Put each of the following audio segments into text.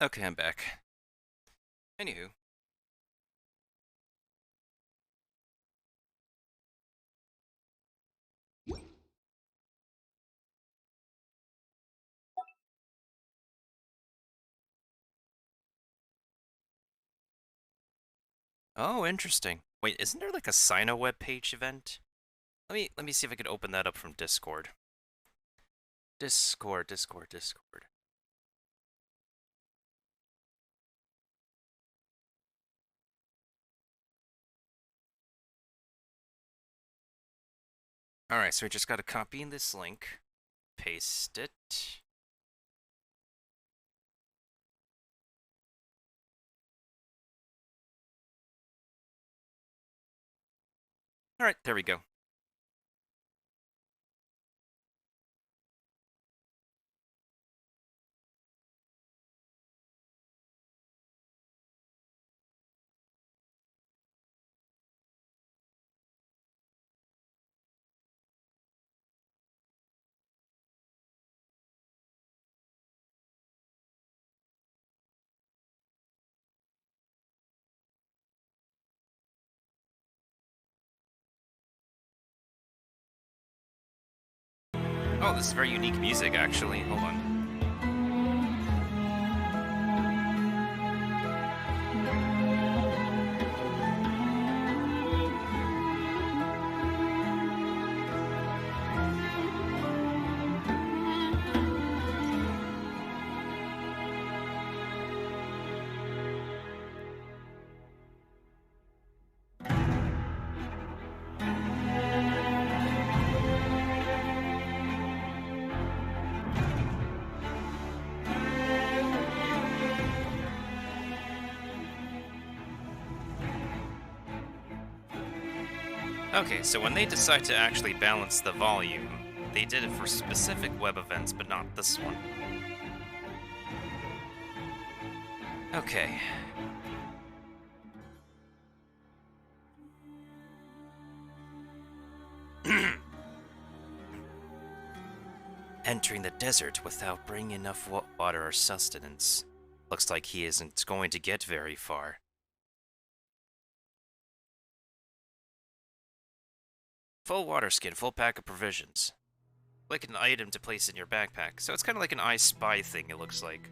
Okay, I'm back. Anywho. Oh, interesting. Wait, isn't there like a sign a web page event? Let me see if I can open that up from Discord. Discord. Alright, so we just gotta copy in this link, paste it. Alright, there we go. Oh, this is very unique music, actually. Hold on. Okay, so when they decide to actually balance the volume, they did it for specific web events, but not this one. Okay. Entering the desert without bringing enough water or sustenance. Looks like he isn't going to get very far. Full water skin, full pack of provisions. Like an item to place in your backpack. So it's kind of like an I Spy thing, it looks like.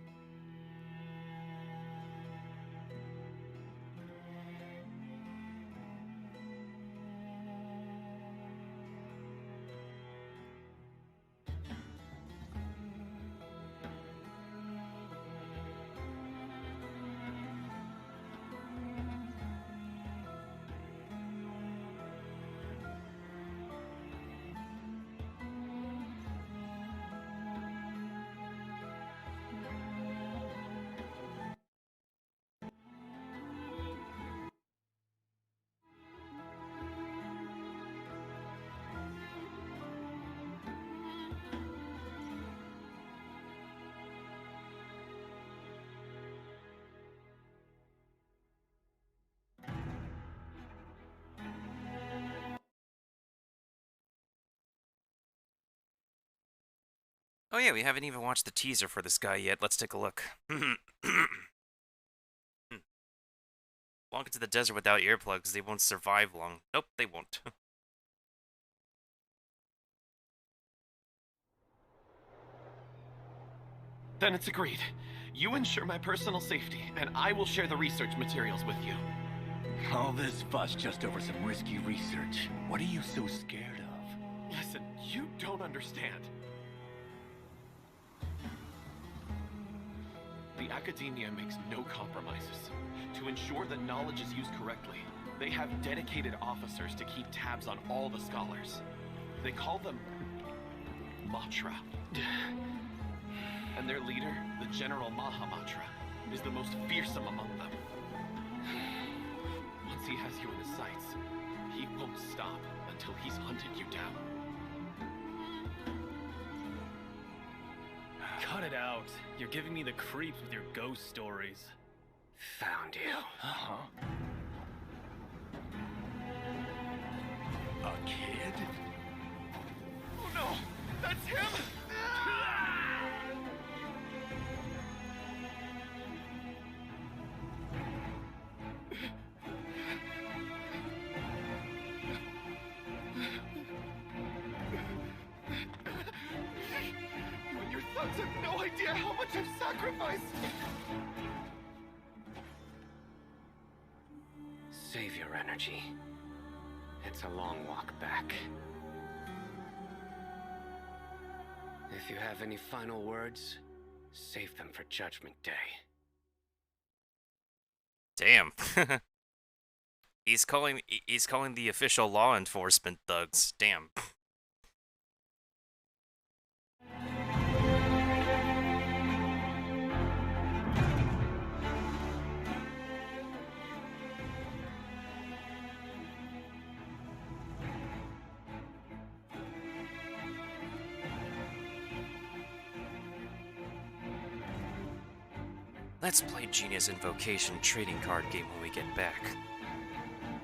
Oh yeah, we haven't even watched the teaser for this guy yet. Let's take a look. Walk into the desert without earplugs, they won't survive long. Nope, they won't. Then it's agreed. You ensure my personal safety, and I will share the research materials with you. All this fuss just over some risky research. What are you so scared of? Listen, you don't understand. The Academia makes no compromises. To ensure that knowledge is used correctly, they have dedicated officers to keep tabs on all the scholars. They call them Matra. And their leader, the General Mahamatra, is the most fearsome among them. Once he has you in his sights, he won't stop until he's hunted you down. Cut it out. You're giving me the creeps with your ghost stories. Found you. Uh-huh. A kid? Oh no! That's him! guys have no idea how much I've sacrificed. Save your energy. It's a long walk back. If you have any final words, save them for Judgment Day. Damn. He's calling the official law enforcement thugs. Damn. Let's play Genius Invocation trading card game when we get back.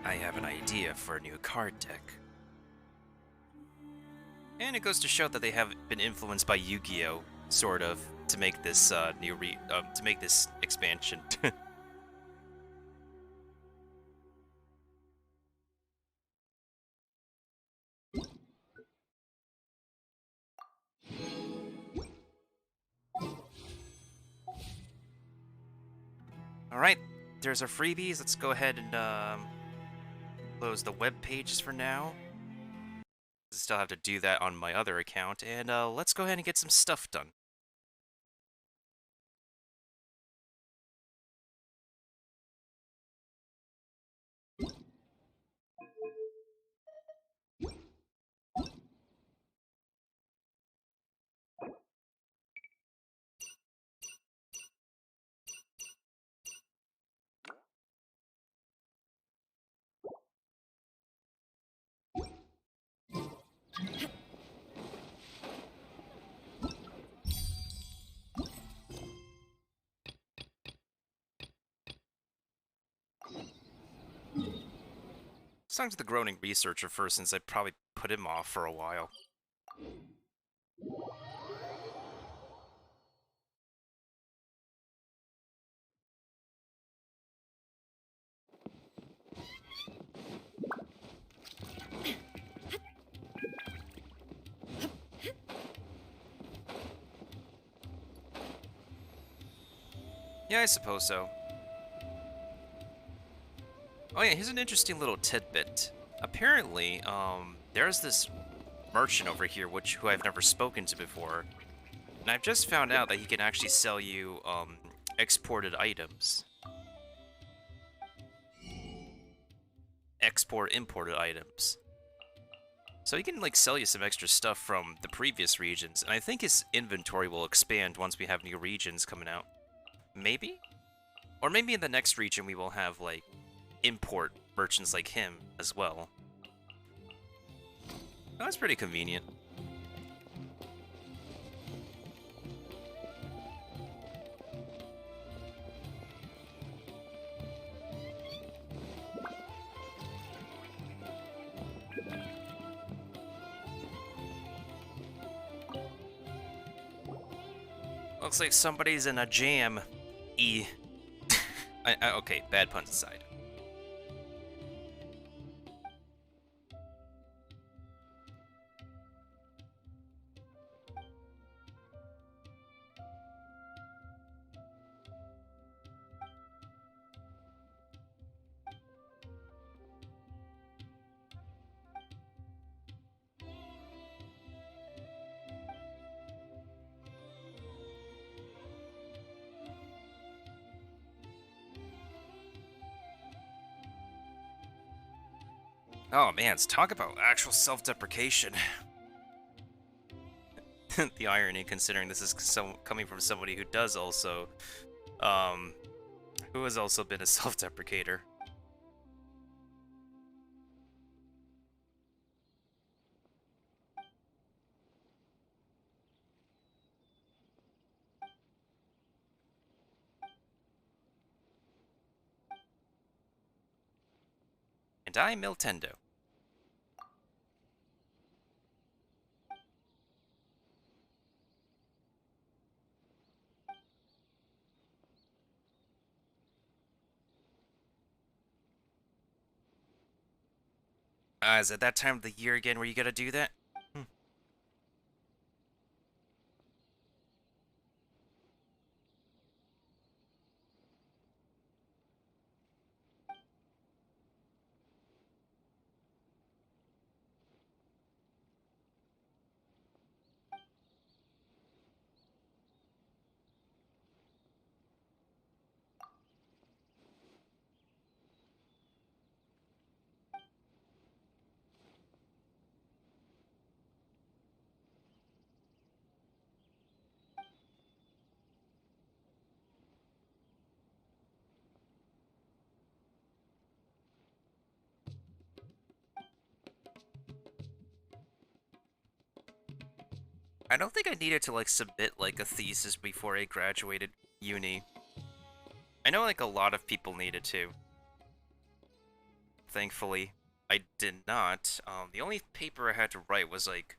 I have an idea for a new card deck. And it goes to show that they have been influenced by Yu-Gi-Oh! Sort of, to make this to make this expansion. Alright, there's our freebies. Let's go ahead and close the web pages for now. Still have to do that on my other account, and let's go ahead and get some stuff done. Let's talk to the groaning researcher first, since I probably put him off for a while. Yeah, I suppose so. Oh yeah, here's an interesting little tidbit. Apparently, there's this merchant over here who I've never spoken to before, and I've just found out that he can actually sell you exported items. Imported items. So he can like sell you some extra stuff from the previous regions, and I think his inventory will expand once we have new regions coming out. Maybe? Or maybe in the next region we will have like import merchants like him as well. That's pretty convenient. Looks like somebody's in a jam. Okay, bad puns aside. Oh man, let's talk about actual self-deprecation. The irony, considering this is coming from somebody who has also been a self-deprecator. And I'm Miltendo. Is it that time of the year again where you gotta do that? I don't think I needed to like submit like a thesis before I graduated uni. I know like a lot of people needed to. Thankfully, I did not. The only paper I had to write was like,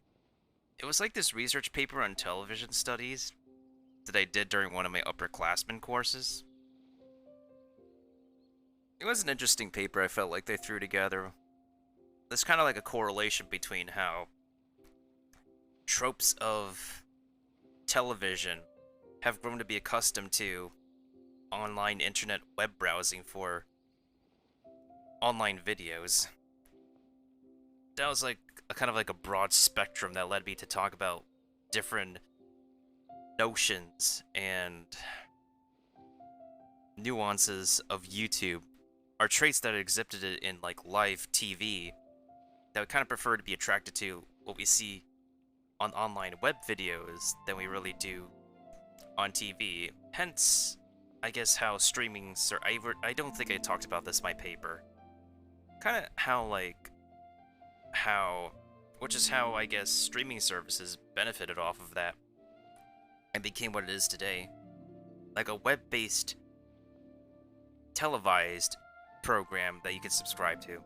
it was like this research paper on television studies that I did during one of my upperclassmen courses. It was an interesting paper I felt like they threw together. There's kind of like a correlation between how tropes of television have grown to be accustomed to online internet web browsing for online videos. That was like a kind of like a broad spectrum that led me to talk about different notions and nuances of YouTube, are traits that exhibited in like live TV that we kind of prefer to be attracted to what we see on online web videos than we really do on TV. Hence, I guess how streaming... I don't think I talked about this in my paper. Kind of how, like... Which is how, I guess, streaming services benefited off of that and became what it is today. Like a web-based, televised program that you can subscribe to.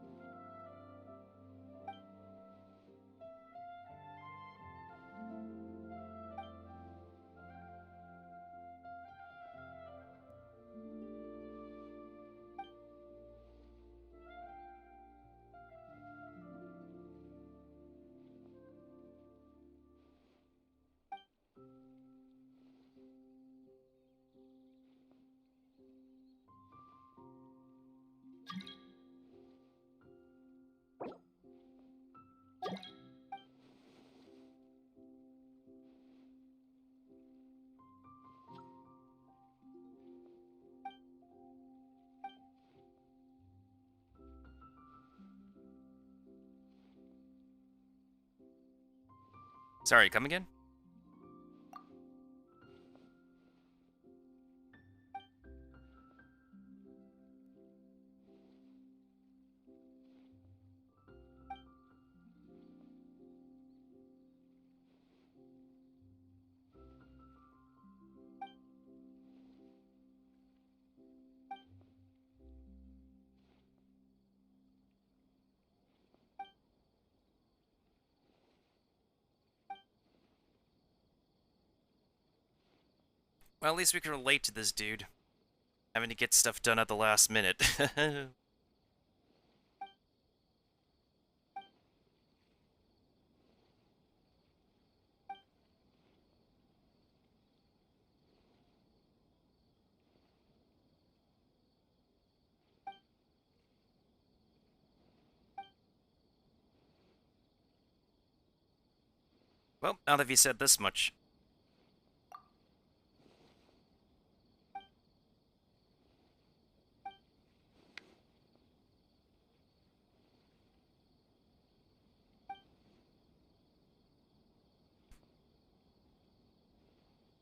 Sorry, come again? Well, at least we can relate to this dude. Having to get stuff done at the last minute. Well, now that you said this much.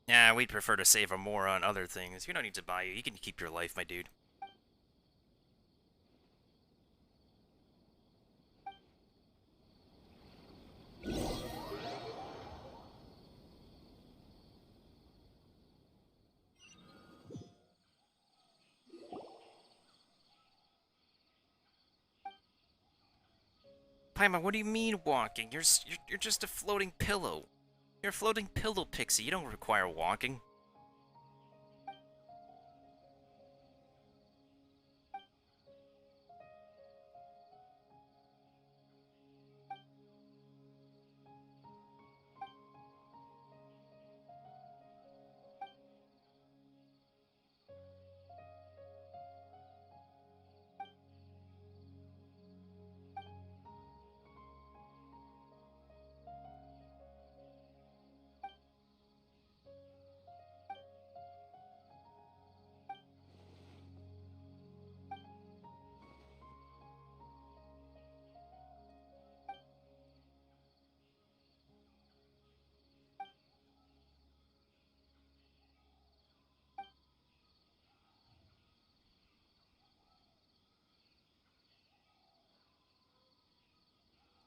Yeah, we'd prefer to save more on other things. You don't need to buy you. You can keep your life, my dude. Paimon, what do you mean walking? You're just a floating pillow. You're a floating pillow pixie. You don't require walking.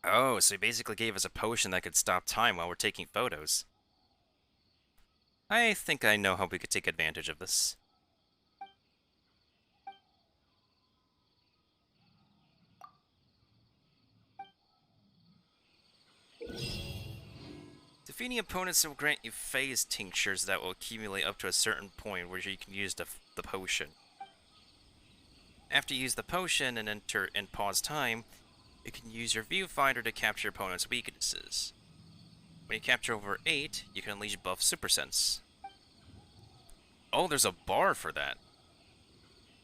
Oh, so he basically gave us a potion that could stop time while we're taking photos. I think I know how we could take advantage of this. Defeating opponents will grant you phase tinctures that will accumulate up to a certain point where you can use the potion. After you use the potion and enter and pause time, you can use your viewfinder to capture opponents' weaknesses. When you capture over 8, you can unleash buff Super Sense. Oh, there's a bar for that.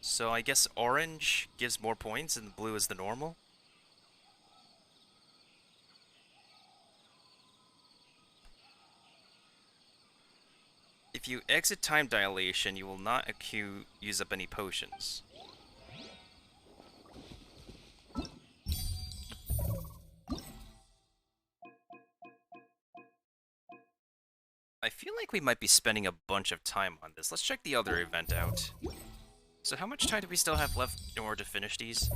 So I guess orange gives more points and blue is the normal? If you exit time dilation, you will not use up any potions. I feel like we might be spending a bunch of time on this. Let's check the other event out. So how much time do we still have left in order to finish these?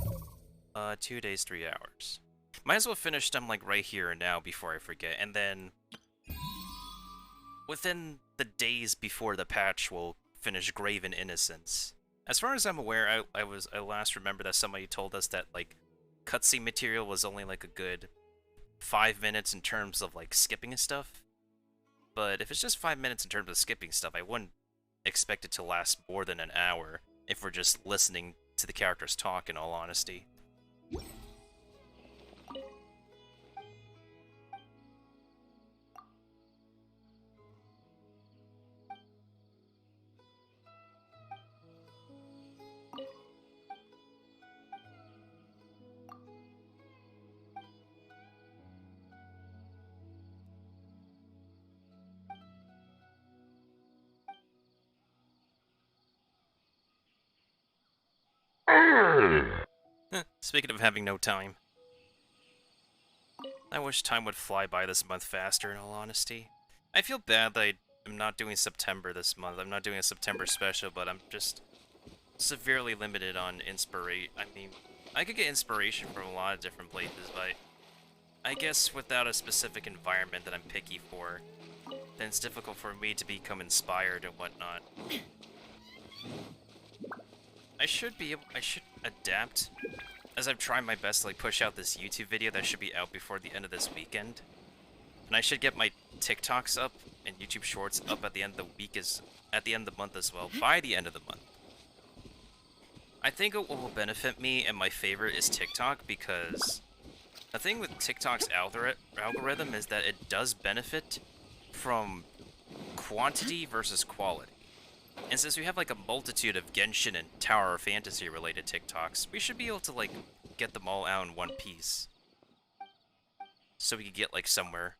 2 days, 3 hours. Might as well finish them like right here and now before I forget, and then within the days before the patch, we'll finish Graven Innocence. As far as I'm aware, I last remember that somebody told us that like cutscene material was only like a good 5 minutes in terms of like skipping and stuff. But if it's just 5 minutes in terms of skipping stuff, I wouldn't expect it to last more than an hour if we're just listening to the characters talk, in all honesty. Speaking of having no time. I wish time would fly by this month faster, in all honesty. I feel bad that I'm not doing September this month. I'm not doing a September special, but I'm just severely limited on inspiration. I mean, I could get inspiration from a lot of different places, but I guess without a specific environment that I'm picky for, then it's difficult for me to become inspired and whatnot. I should adapt, as I'm trying my best to like push out this YouTube video that should be out before the end of this weekend. And I should get my TikToks up and YouTube Shorts up at the end of the month as well, by the end of the month. I think what will benefit me, and my favorite is TikTok, because the thing with TikTok's algorithm is that it does benefit from quantity versus quality. And since we have like a multitude of Genshin and Tower Fantasy related TikToks, we should be able to like get them all out in one piece. So we could get like somewhere.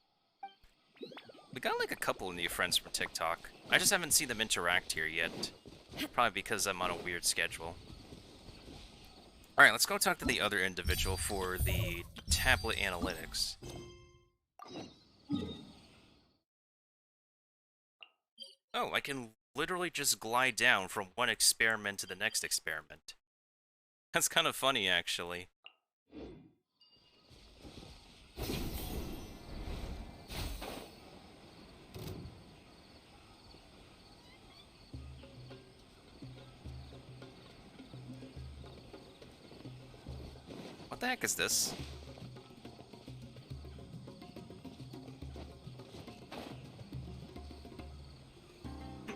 We got like a couple of new friends from TikTok. I just haven't seen them interact here yet. Probably because I'm on a weird schedule. Alright, let's go talk to the other individual for the tablet analytics. Oh, I can literally just glide down from one experiment to the next experiment. That's kind of funny, actually. What the heck is this?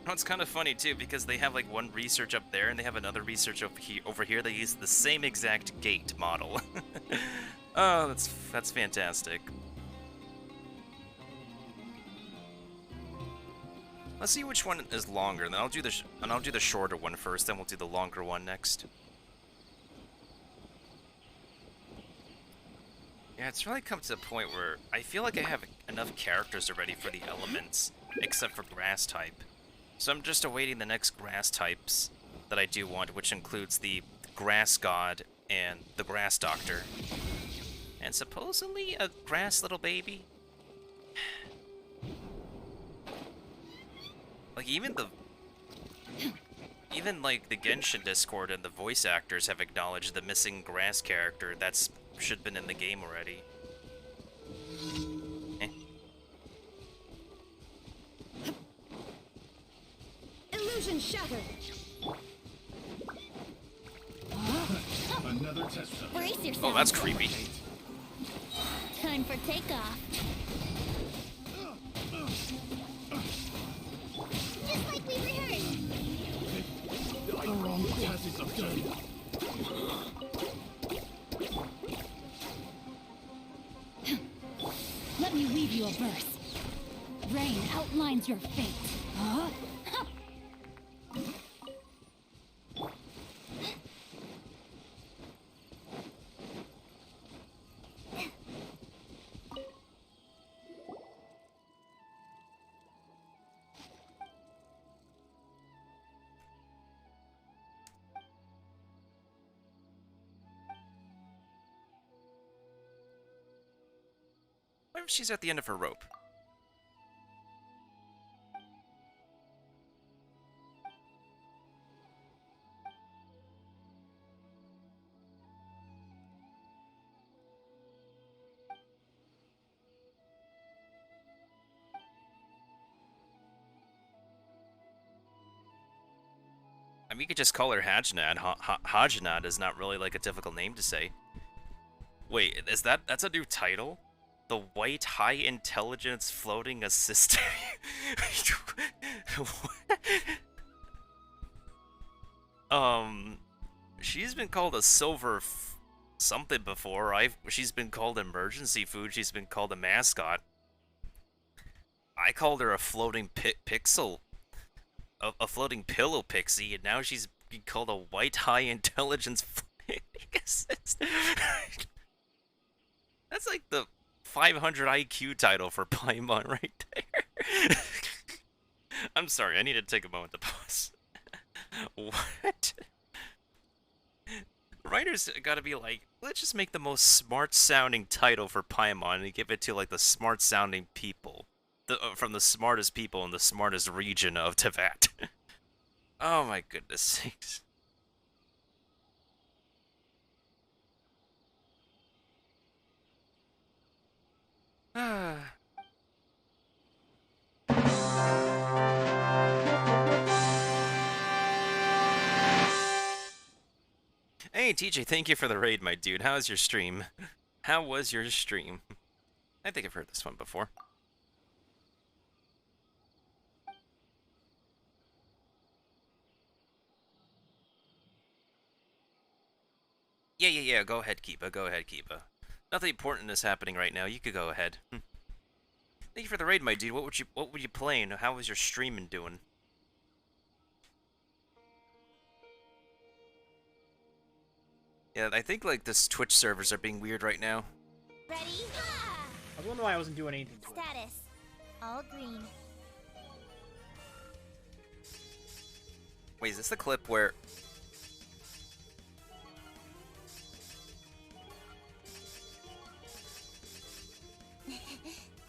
It's kind of funny too, because they have like one research up there and they have another research over here. They use the same exact gate model. Oh, that's fantastic. Let's see which one is longer, and then I'll do the shorter one first. Then we'll do the longer one next. Yeah, it's really come to the point where I feel like I have enough characters already for the elements, except for grass type. So I'm just awaiting the next grass types that I do want, which includes the Grass God and the Grass Doctor. And supposedly a grass little baby? Like even like the Genshin Discord and the voice actors have acknowledged the missing grass character that's should have been in the game already. Illusion shattered. Another test subject. Brace yourself. Oh, that's creepy. Time for takeoff. Just like we rehearsed. The wrong test subject. Let me weave you a verse. Rain outlines your fate. Huh? What if she's at the end of her rope? I mean, you could just call her Hajnad. Hajnad is not really like a difficult name to say. Wait, that's a new title? The White High Intelligence Floating Assistant. She's been called a silver something before. She's been called emergency food. She's been called a mascot. I called her a floating pixel, a floating pillow pixie, and now she's being called a White High Intelligence Floating Assistant. That's like the 500 IQ title for Paimon right there. I'm sorry, I need to take a moment to pause. What? Writers gotta be like, let's just make the most smart-sounding title for Paimon and give it to like the smart-sounding people. From the smartest people in the smartest region of Teyvat. Oh my goodness sakes. Hey TJ, thank you for the raid, my dude. How's your stream? How was your stream? I think I've heard this one before. Yeah, go ahead, Kiba. Go ahead, Kiba. Nothing important is happening right now. You could go ahead. Thank you for the raid, my dude. What were you playing? How was your streaming doing? Yeah, I think like this Twitch servers are being weird right now. Ready? I was wondering why I wasn't doing anything to it. Status. All green. Wait, is this the clip where...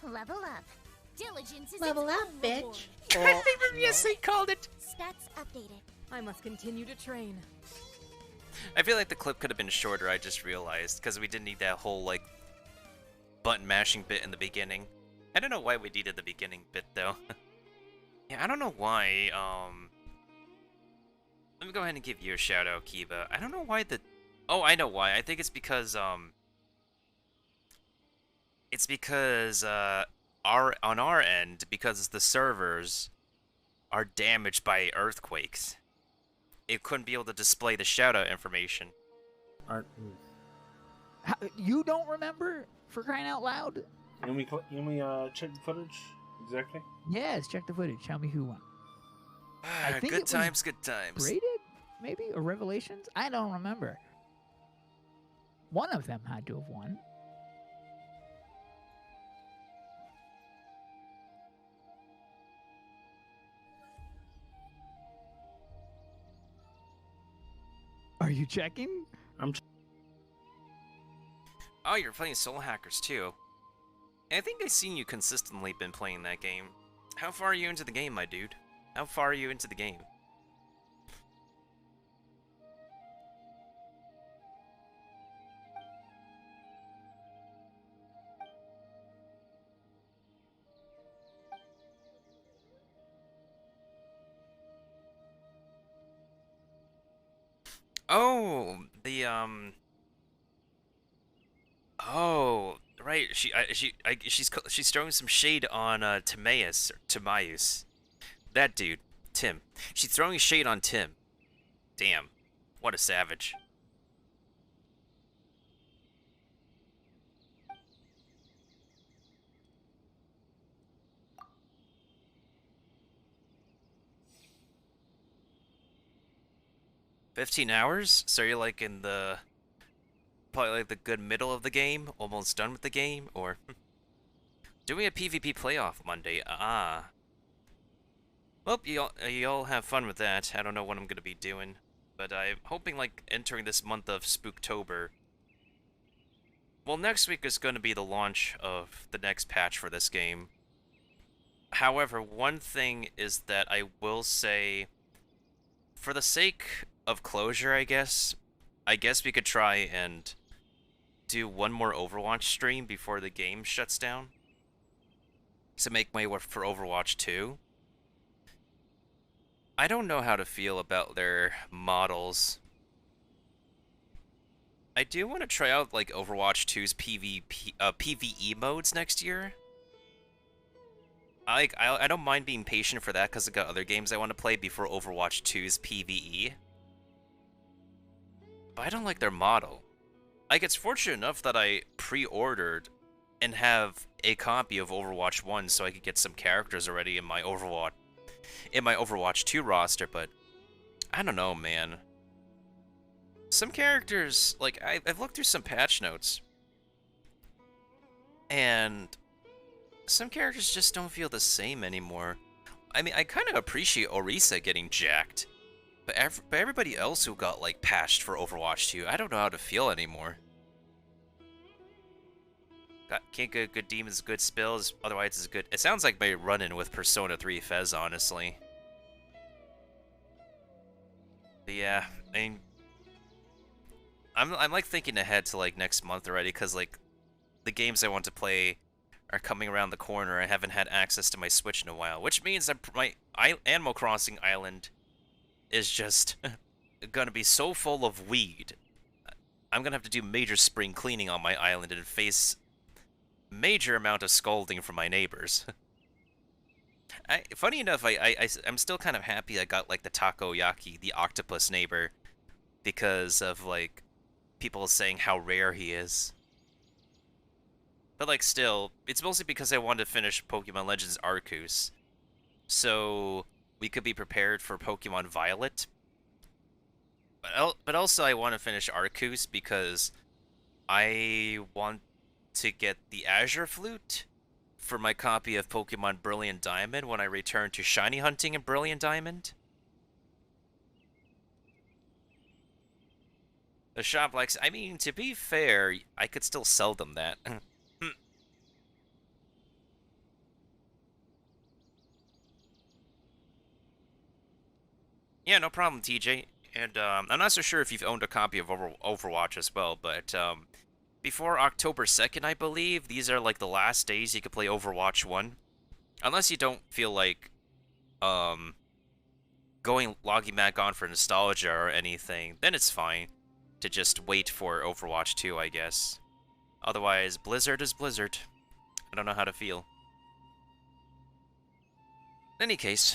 Level up. Diligence is Level its up, own bitch. reward. Yes, they called it! Stats updated. I must continue to train. I feel like the clip could have been shorter, I just realized, because we didn't need that whole, like, button mashing bit in the beginning. I don't know why we needed the beginning bit, though. Yeah, I don't know why, Let me go ahead and give you a shout out, Kiba. I don't know why the... Oh, I know why. I think it's because, It's because, on our end, because the servers are damaged by earthquakes, it couldn't be able to display the shout-out information. You don't remember? For crying out loud? You want me check the footage? Exactly? Yes, check the footage. Tell me who won. I think Good times, good times. Braided? Maybe? Or Revelations? I don't remember. One of them had to have won. Are you checking? I'm Oh, you're playing Soul Hackers too. I think I've seen you consistently been playing that game. How far are you into the game, my dude? How far are you into the game? Oh, the Oh, right. She's throwing some shade on Timaeus. That dude, Tim. She's throwing shade on Tim. Damn, what a savage. $15? So you're like in the probably like the good middle of the game, almost done with the game, or doing a PvP playoff Monday. Ah. Well, you all have fun with that. I don't know what I'm gonna be doing, but I'm hoping like entering this month of Spooktober. Well, next week is going to be the launch of the next patch for this game. However, one thing is that I will say, for the sake of closure, I guess we could try and do one more Overwatch stream before the game shuts down. To make way for Overwatch 2. I don't know how to feel about their models. I do want to try out like Overwatch 2's PvE modes next year. I don't mind being patient for that because I've got other games I want to play before Overwatch 2's PvE. But I don't like their model. Like, it's fortunate enough that I pre-ordered and have a copy of Overwatch 1 so I could get some characters already in my Overwatch 2 roster, but I don't know, man. Some characters, like, I've looked through some patch notes, and some characters just don't feel the same anymore. I mean, I kind of appreciate Orisa getting jacked, but everybody else who got, like, patched for Overwatch 2, I don't know how to feel anymore. Can't get good demons, good spells, otherwise it's good. It sounds like my run-in with Persona 3 Fez, honestly. But yeah, I mean, I'm like thinking ahead to like next month already, because like the games I want to play are coming around the corner. I haven't had access to my Switch in a while, which means that my Animal Crossing Island is just gonna be so full of weed. I'm gonna have to do major spring cleaning on my island and face major amount of scolding from my neighbors. Funny enough, I'm still kind of happy I got like the Takoyaki, the octopus neighbor, because of like people saying how rare he is. But like still, it's mostly because I wanted to finish Pokemon Legends Arceus, so we could be prepared for Pokemon Violet. But also I want to finish Arceus because I want to get the Azure Flute for my copy of Pokemon Brilliant Diamond when I return to shiny hunting in Brilliant Diamond. The shop likes... I mean, to be fair, I could still sell them that. Yeah, no problem, TJ. And I'm not so sure if you've owned a copy of Overwatch as well, but before October 2nd, I believe, these are like the last days you could play Overwatch 1. Unless you don't feel like logging back on for nostalgia or anything, then it's fine to just wait for Overwatch 2, I guess. Otherwise, Blizzard is Blizzard. I don't know how to feel. In any case...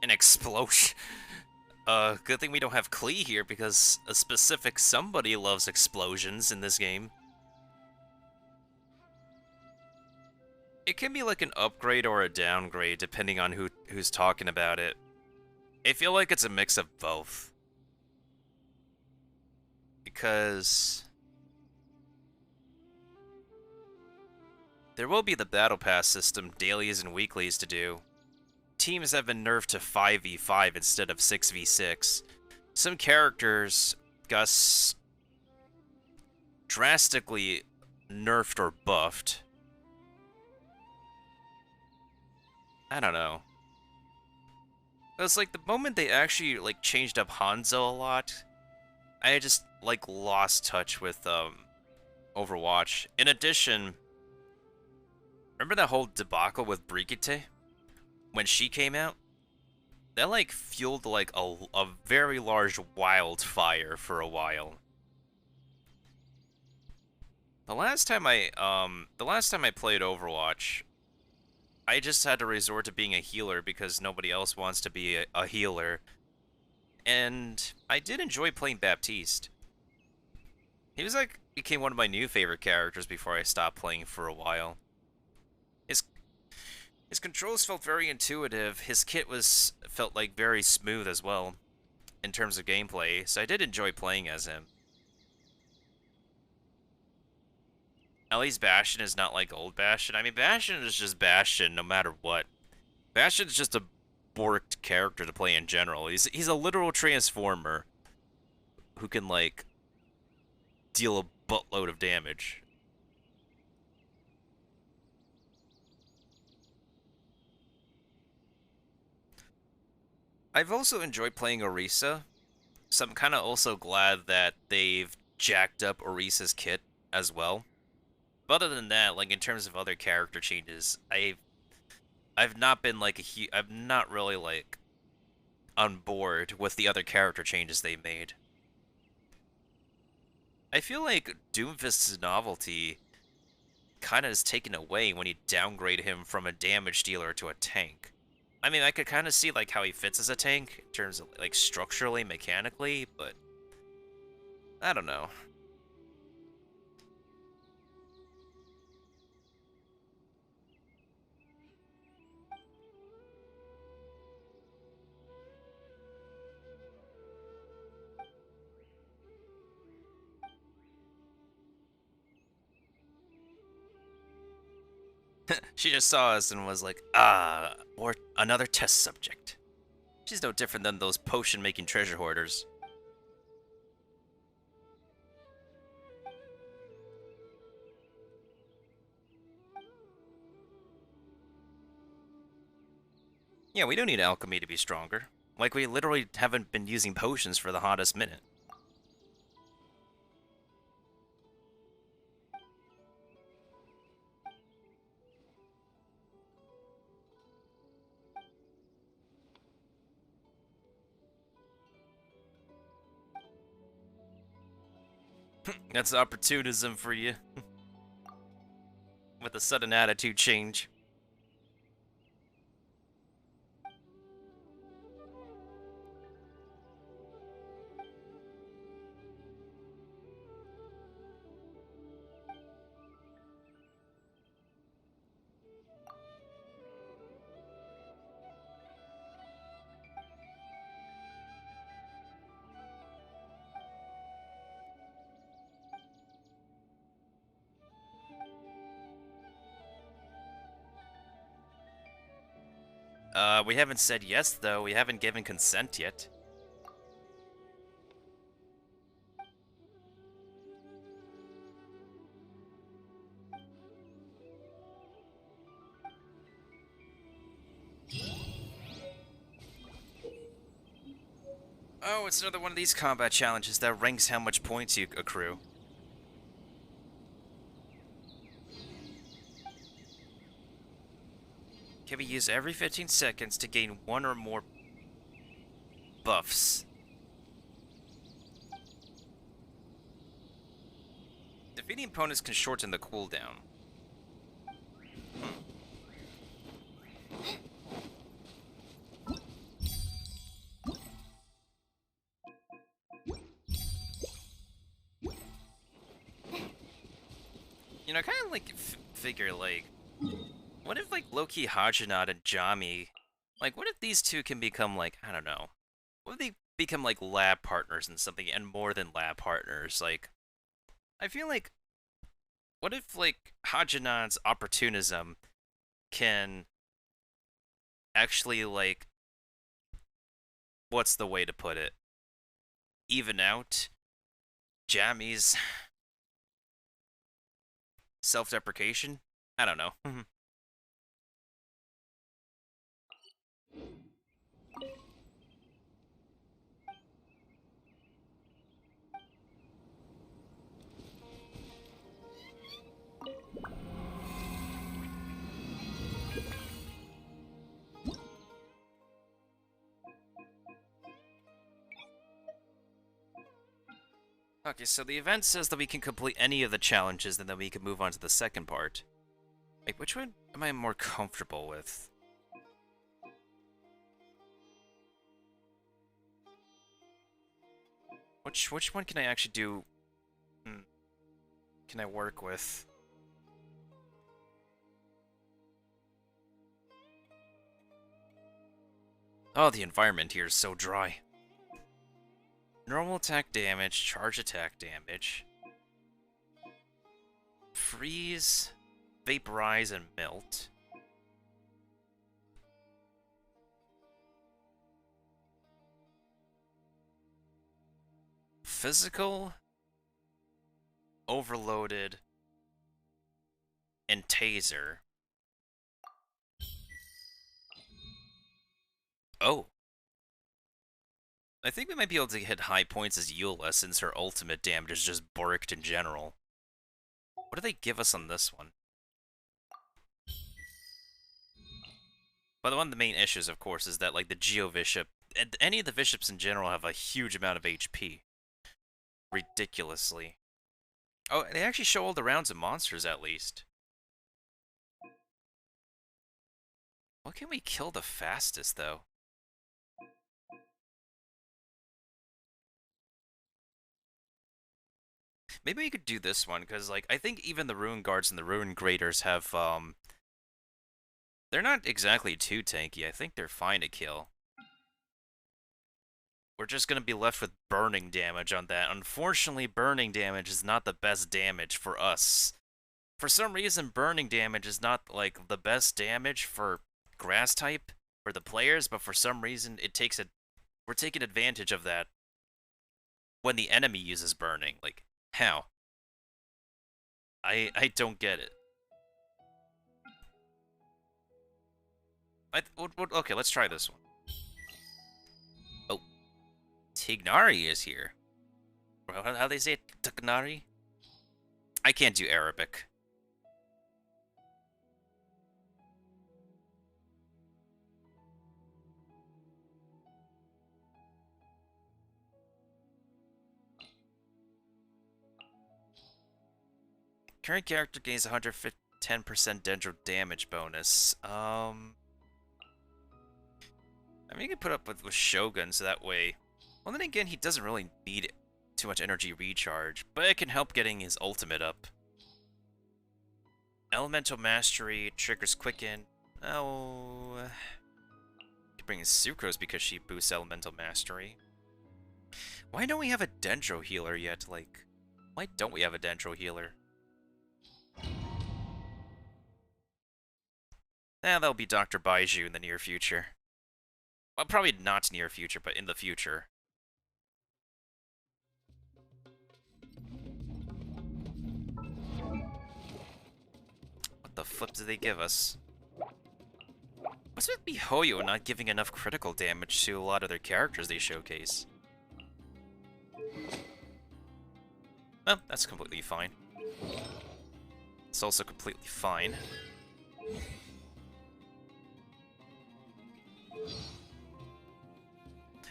An explosion. Good thing we don't have Klee here, because a specific somebody loves explosions in this game. It can be like an upgrade or a downgrade, depending on who's talking about it. I feel like it's a mix of both. Because... there will be the Battle Pass system, dailies and weeklies to do. Teams have been nerfed to 5v5 instead of 6v6. Some characters got drastically nerfed or buffed. I don't know. It's like the moment they actually like changed up Hanzo a lot, I just like lost touch with Overwatch. In addition, remember that whole debacle with Brigitte when she came out? That like fueled like a very large wildfire for a while. The last time I played Overwatch, I just had to resort to being a healer because nobody else wants to be a healer. And I did enjoy playing Baptiste. He was like became one of my new favorite characters before I stopped playing for a while. His controls felt very intuitive. His kit felt like very smooth as well in terms of gameplay, so I did enjoy playing as him. At least Bastion is not like old Bastion. I mean, Bastion is just Bastion no matter what. Bastion's just a borked character to play in general. He's a literal transformer who can like deal a buttload of damage. I've also enjoyed playing Orisa, so I'm kind of also glad that they've jacked up Orisa's kit as well. But other than that, like in terms of other character changes, I've not been like I'm not really like on board with the other character changes they made. I feel like Doomfist's novelty kind of is taken away when you downgrade him from a damage dealer to a tank. I mean, I could kind of see like how he fits as a tank in terms of like structurally, mechanically, but I don't know. She just saw us and was like, or another test subject. She's no different than those potion-making treasure hoarders. Yeah, we don't need alchemy to be stronger. Like, we literally haven't been using potions for the hottest minute. That's opportunism for you. With a sudden attitude change. We haven't said yes, though. We haven't given consent yet. Oh, it's another one of these combat challenges that ranks how much points you accrue. Can be used every 15 seconds to gain one or more buffs. Defeating opponents can shorten the cooldown. You know, I kind of like figure like, what if like Loki, Hajanat, and Jami, like what if these two can become like, I don't know, what if they become like lab partners in something and more than lab partners? Like, I feel like, what if like Hajanat's opportunism can actually like, what's the way to put it? Even out Jami's self-deprecation? I don't know. Okay, so the event says that we can complete any of the challenges, and then we can move on to the second part. Like, which one am I more comfortable with? Which one can I actually do? Can I work with? Oh, the environment here is so dry. Normal attack damage, charge attack damage. Freeze, vaporize, and melt. Physical, overloaded, and taser. Oh. I think we might be able to hit high points as Eula, since her ultimate damage is just borked in general. What do they give us on this one? But one of the main issues, of course, is that, like, the Geo Bishop, and any of the bishops in general have a huge amount of HP. Ridiculously. Oh, they actually show all the rounds of monsters, at least. What can we kill the fastest, though? Maybe we could do this one, because, like, I think even the Ruin Guards and the Ruin Graders have, they're not exactly too tanky. I think they're fine to kill. We're just gonna be left with burning damage on that. Unfortunately, burning damage is not the best damage for us. For some reason, burning damage is not, like, the best damage for grass type, for the players, but for some reason, it takes we're taking advantage of that when the enemy uses burning. Like, how? I don't get it. Okay, let's try this one. Oh. Tignari is here. How they say it? Tignari? I can't do Arabic. Current character gains 110% Dendro damage bonus. I mean, you can put up with Shogun, so that way... Well, then again, he doesn't really need too much energy recharge, but it can help getting his ultimate up. Elemental Mastery triggers Quicken. Oh... Could bring in Sucrose because she boosts Elemental Mastery. Why don't we have a Dendro healer yet? Like, why don't we have a Dendro healer? That'll be Dr. Baiju in the near future. Well, probably not near future, but in the future. What the flip did they give us? What's with MiHoYo not giving enough critical damage to a lot of their characters they showcase? Well, that's completely fine. It's also completely fine.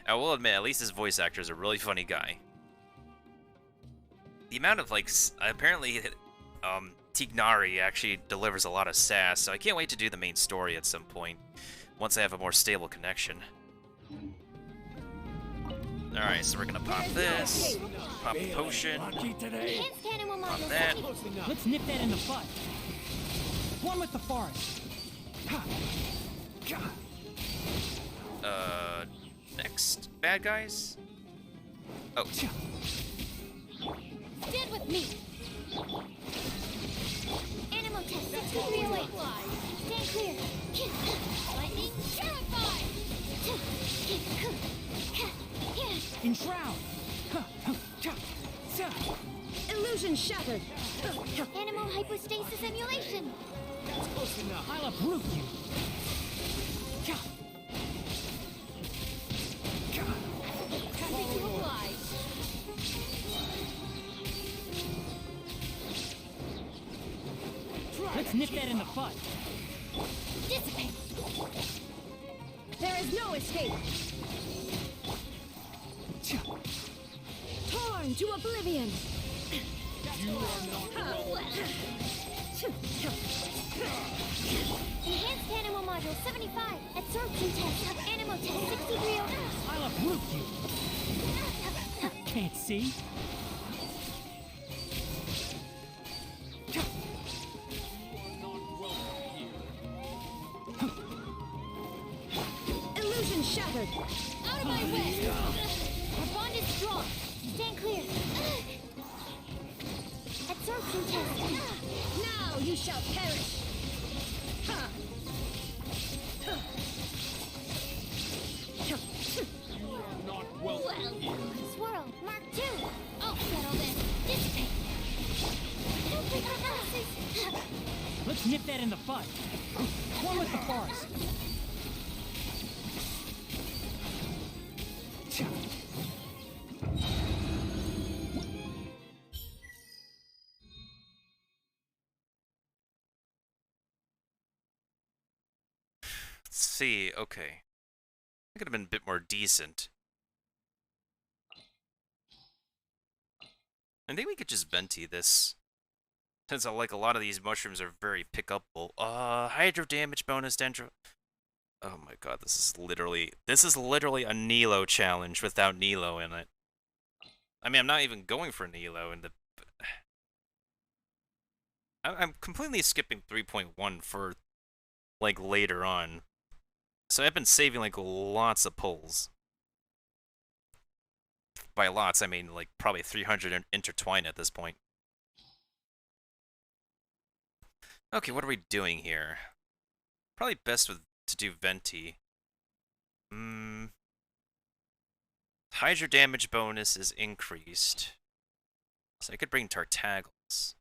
I will admit, at least his voice actor is a really funny guy. The amount of, like, apparently, Tignari actually delivers a lot of sass, so I can't wait to do the main story at some point, once I have a more stable connection. Alright, so we're gonna pop this, pop the potion, pop that. Let's nip that in the bud. One with the forest. Next bad guys? Oh. Stand with me. Animal test 6 degree away. Stand clear. Lightning terrified. Enshroud. Illusion. Illusion shattered. Animal hypostasis emulation. That's close enough. I'll uproot you. Nothing to apply. Let's nip that in the bud. Dissipate. There is no escape. Torn to oblivion. Enhanced animal module 75. Absorption test. Animal test 6309. I'll uproot you. Can't see. Illusion shattered. Out of my way. Our bond is strong. Stand clear. Absorption test. Now you shall perish. Well, swirl. Mark 2. I'll settle this. Dissipate. Don't break our glasses. Let's nip that in the bud. One with the forest. Let's see, okay. I could have been a bit more decent. I think we could just venti this. Since like a lot of these mushrooms are very pickupable. Hydro damage bonus, dendro. Oh my god, this is literally a Nilo challenge without Nilo in it. I mean, I'm not even going for Nilo in the... I'm completely skipping 3.1 for, like, later on. So I've been saving, like, lots of pulls. By lots, I mean, like, probably 300 intertwined at this point. Okay, what are we doing here? Probably best to do Venti. Hydro damage bonus is increased. So I could bring Tartaggles.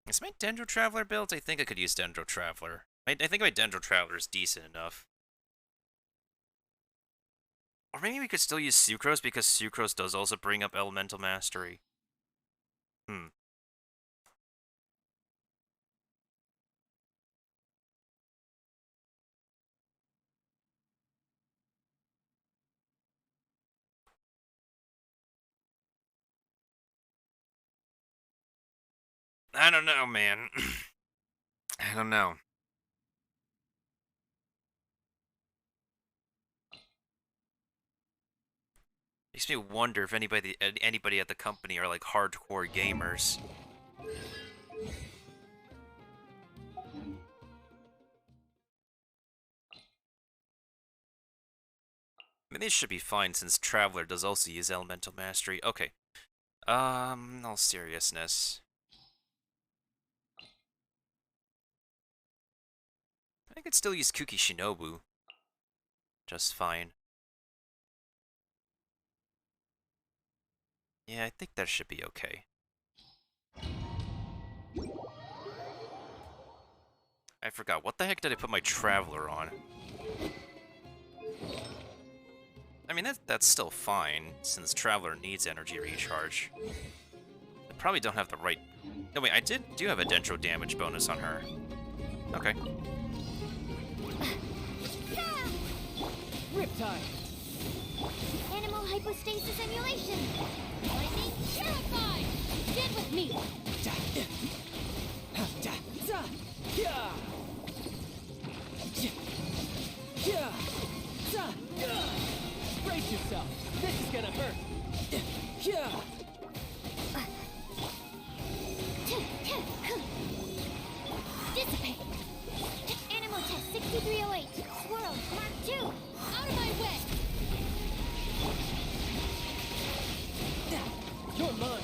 Is my Dendro Traveler built? I think I could use Dendro Traveler. I think my Dendro Traveler is decent enough. Or maybe we could still use Sucrose, because Sucrose does also bring up Elemental Mastery. I don't know, man. I don't know. Makes me wonder if anybody at the company are like hardcore gamers. I mean, they should be fine since Traveler does also use Elemental Mastery. Okay. In all seriousness. I could still use Kuki Shinobu. Just fine. Yeah, I think that should be okay. I forgot. What the heck did I put my Traveler on? I mean, that's still fine, since Traveler needs energy recharge. I probably don't have the right... No, wait, I do have a Dendro damage bonus on her. Okay. Riptide. Animal hypostasis emulation. Lightning, terrified. Get with me. Brace yourself. This is gonna hurt. Dissipate. Animal test 6308. Swirl, Mark 2. Out of my way. You're mine.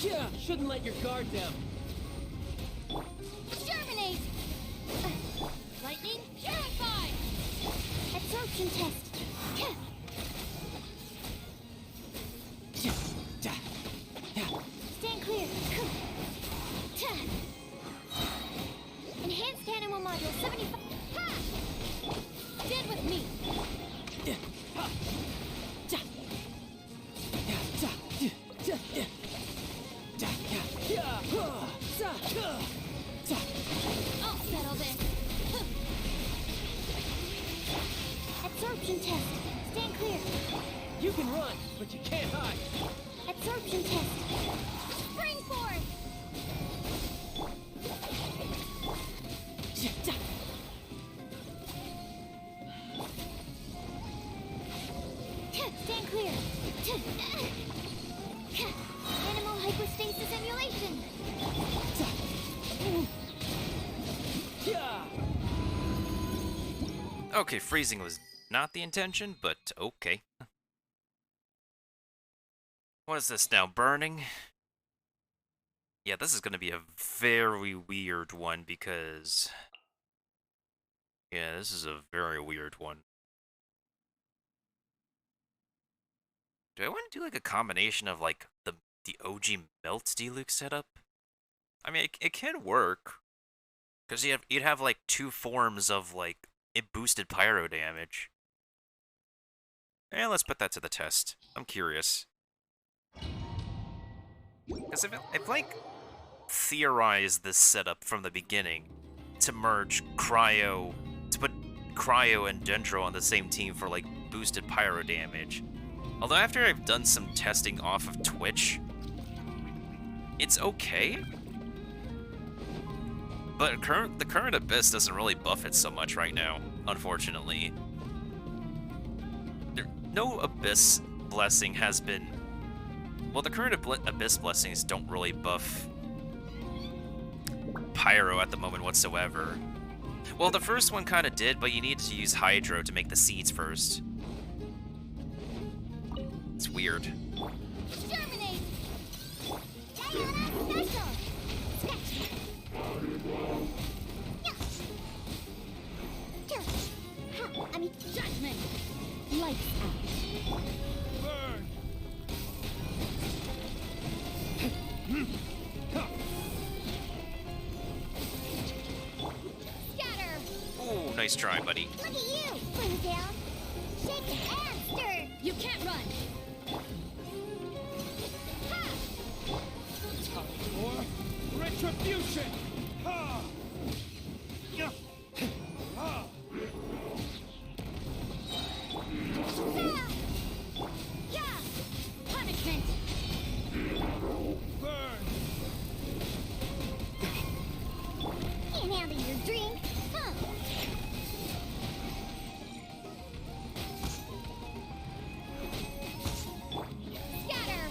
Yeah, shouldn't let your guard down. Exterminate! Lightning, purify! Absorption test. Stand clear. Enhanced animal module 75. Ha! Stand with me. I'll settle this. Absorption test. Stand clear. You can run, but you can't hide. Absorption test. Spring forth. Stand clear. Animal hypostasis emulation. Okay, freezing was not the intention, but okay. What is this now? Burning? Yeah, this is going to be a very weird one because... Yeah, this is a very weird one. Do I want to do like a combination of like the OG Melt Diluc setup? I mean, it can work. Because you'd have like two forms of like it boosted pyro damage. Let's put that to the test. I'm curious. Because I've like theorized this setup from the beginning to merge Cryo, to put Cryo and Dendro on the same team for like boosted pyro damage. Although after I've done some testing off of Twitch, it's okay. But the current Abyss doesn't really buff it so much right now, unfortunately. No Abyss blessing has been... Well, the current Abyss blessings don't really buff Pyro at the moment whatsoever. Well, the first one kind of did, but you needed to use Hydro to make the seeds first. It's weird. Exterminate! Diana Special! I mean, judgment! Lights out. Burn! Scatter! Oh, nice try, buddy. Look at you, Bluetail! Shake and stir! You can't run. Ha! Time for retribution! Ha! Yeah. Ha! Ah! Yeah! Punishment! Burn! Can't handle your drink, huh? Scatter!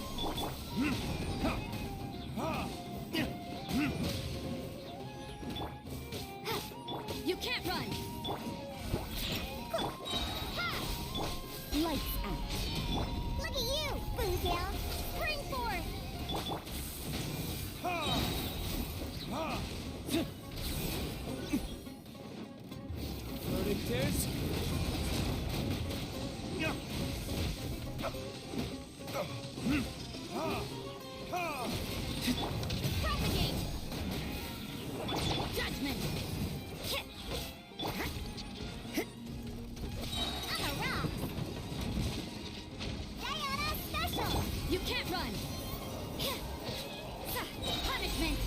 You can't run. Ha! Lights out. Look at you, Bluetail! Spring forth! Ha! Ha! Verdict is... Yeah. Ha! Ha! Propagate! Judgment. I'm a rock! Diana Special! You can't run. Punishment!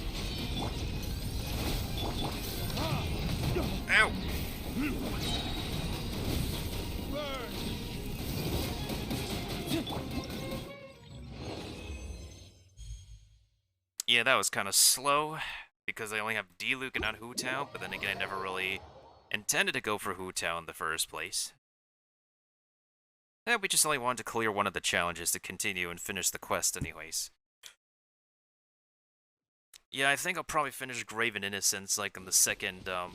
Ow! Burn! Yeah, that was kind of slow, because I only have Diluc and not Hu Tao, but then again, I never really intended to go for Hu Tao in the first place. Yeah, we just only wanted to clear one of the challenges to continue and finish the quest anyways. Yeah, I think I'll probably finish Graven Innocence, like, in the second, the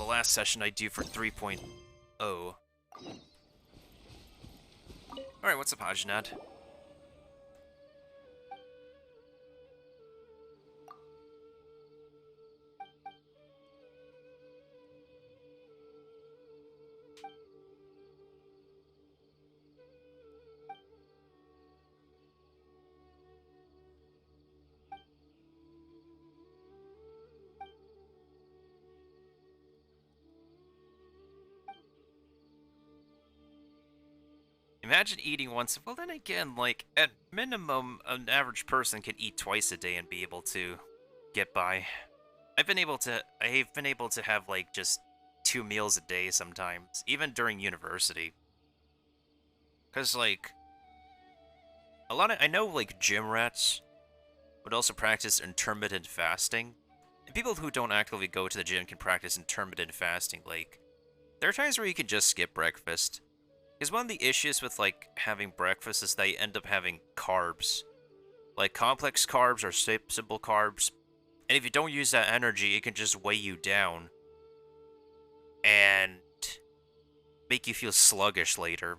last session I do for 3.0. Alright, what's up, Hajnad? Imagine eating once. Well, then again, like at minimum, an average person can eat twice a day and be able to get by. I've been able to have like just 2 meals a day sometimes, even during university. Cause like I know like gym rats would also practice intermittent fasting. And people who don't actively go to the gym can practice intermittent fasting. Like, there are times where you can just skip breakfast. Because one of the issues with, like, having breakfast is that you end up having carbs. Like, complex carbs or simple carbs. And if you don't use that energy, it can just weigh you down. And make you feel sluggish later.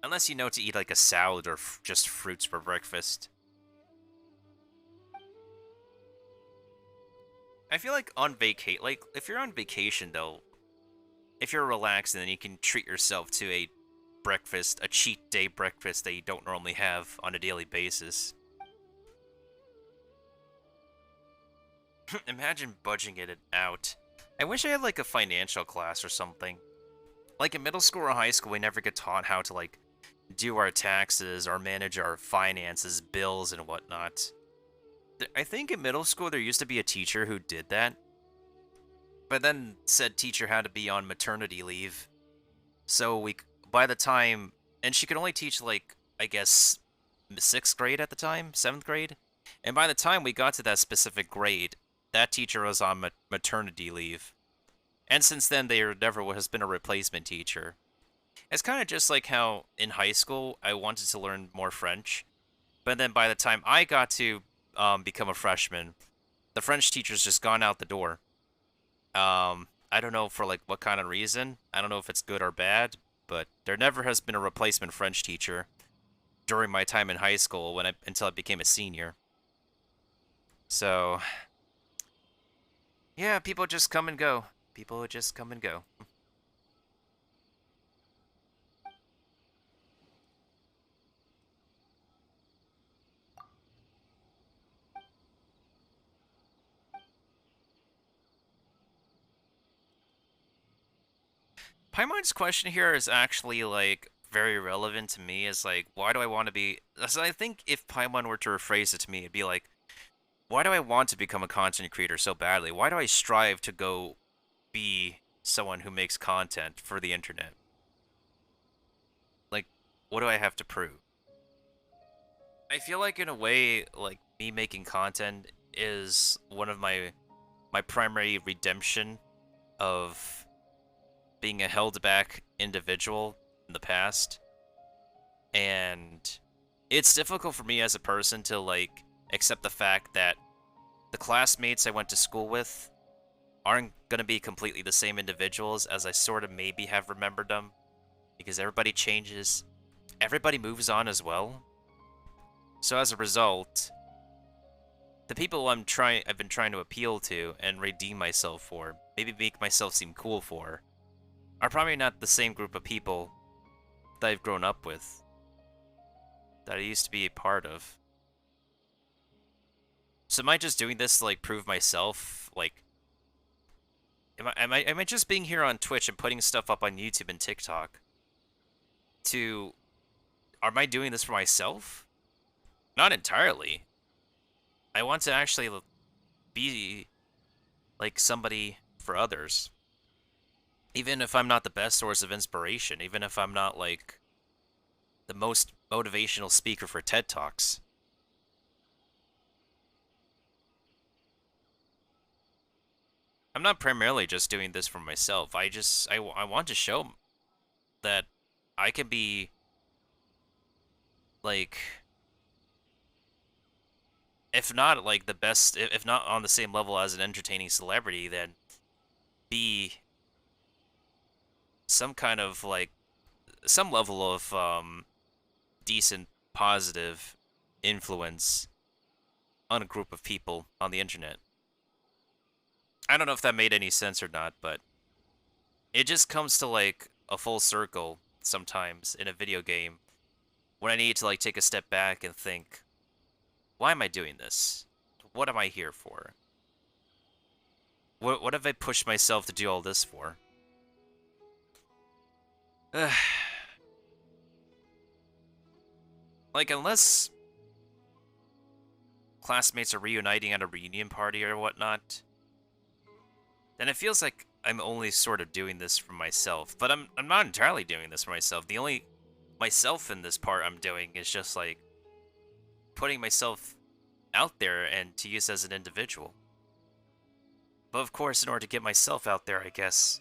Unless you know to eat, like, a salad or just fruits for breakfast. I feel like if you're on vacation though, if you're relaxed, then you can treat yourself to a cheat day breakfast that you don't normally have on a daily basis. Imagine budging it out. I wish I had like a financial class or something. Like in middle school or high school, we never get taught how to like do our taxes or manage our finances, bills, and whatnot. I think in middle school there used to be a teacher who did that. But then said teacher had to be on maternity leave. So by the time, and she could only teach like, I guess, 6th grade at the time, 7th grade. And by the time we got to that specific grade, that teacher was on maternity leave. And since then, there never has been a replacement teacher. It's kind of just like how in high school, I wanted to learn more French. But then by the time I got to become a freshman, the French teacher's just gone out the door. I don't know for like what kind of reason. I don't know if it's good or bad, but there never has been a replacement French teacher during my time in high school until I became a senior. So, yeah, people just come and go. People just come and go. Paimon's question here is actually, like, very relevant to me. Is like, why do I want to be... So I think if Paimon were to rephrase it to me, it'd be like, why do I want to become a content creator so badly? Why do I strive to go be someone who makes content for the internet? Like, what do I have to prove? I feel like, in a way, like, me making content is one of my primary redemption of being a held back individual in the past. And it's difficult for me as a person to like accept the fact that the classmates I went to school with aren't gonna be completely the same individuals as I sort of maybe have remembered them, because everybody changes, everybody moves on as well. So as a result, the people I've been trying to appeal to and redeem myself for, maybe make myself seem cool for, are probably not the same group of people that I've grown up with, that I used to be a part of. So am I just doing this to like prove myself? Like, am I just being here on Twitch and putting stuff up on YouTube and TikTok am I doing this for myself? Not entirely. I want to actually be like somebody for others. Even if I'm not the best source of inspiration, even if I'm not, like, the most motivational speaker for TED Talks. I'm not primarily just doing this for myself. I want to show that I can be, like, if not, like, the best, if not on the same level as an entertaining celebrity, then be some kind of, like, some level of, decent, positive influence on a group of people on the internet. I don't know if that made any sense or not, but it just comes to, like, a full circle sometimes in a video game when I need to, like, take a step back and think, why am I doing this? What am I here for? What have I pushed myself to do all this for? Like, unless classmates are reuniting at a reunion party or whatnot, then it feels like I'm only sort of doing this for myself. But I'm not entirely doing this for myself. The only myself in this part I'm doing is just like putting myself out there and to use as an individual. But of course, in order to get myself out there, I guess,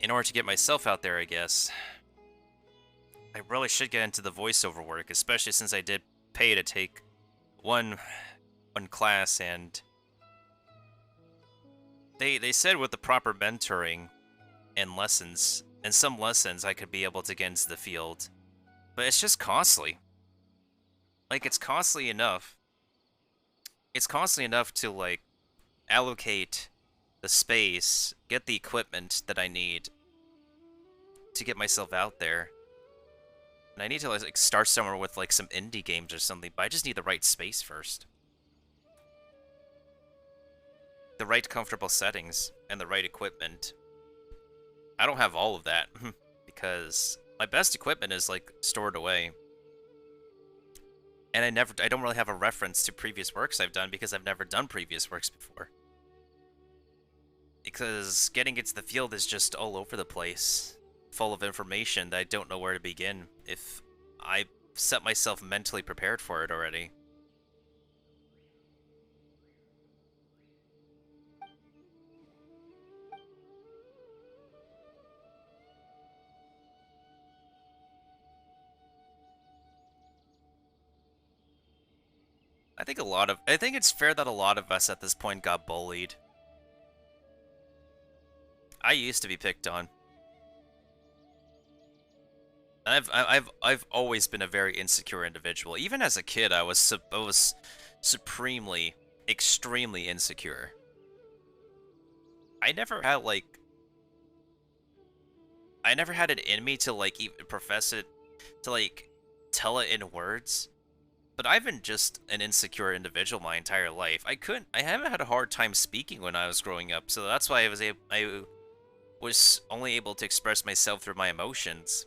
I really should get into the voiceover work, especially since I did pay to take one class, and they said with the proper mentoring and lessons, and some lessons I could be able to get into the field. But it's just costly. Like, it's costly enough. It's costly enough to, like, allocate the space, get the equipment that I need to get myself out there. And I need to, like, start somewhere with, like, some indie games or something, but I just need the right space first. The right comfortable settings and the right equipment. I don't have all of that because my best equipment is, like, stored away. And I don't really have a reference to previous works I've done because I've never done previous works before. Because getting into the field is just all over the place, full of information that I don't know where to begin if I set myself mentally prepared for it already. I think it's fair that a lot of us at this point got bullied. I used to be picked on. I've always been a very insecure individual. Even as a kid, I was supremely, extremely insecure. I never had it in me to, like, even profess it, to, like, tell it in words. But I've been just an insecure individual my entire life. I haven't had a hard time speaking when I was growing up, so that's why I was only able to express myself through my emotions.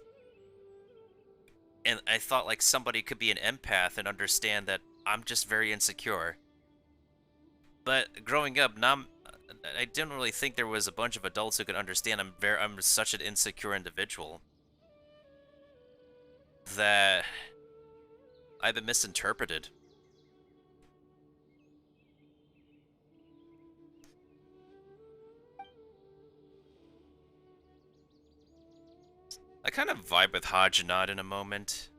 And I thought, like, somebody could be an empath and understand that I'm just very insecure. But growing up, I didn't really think there was a bunch of adults who could understand I'm such an insecure individual that I've been misinterpreted. I kind of vibe with Hajanat in a moment.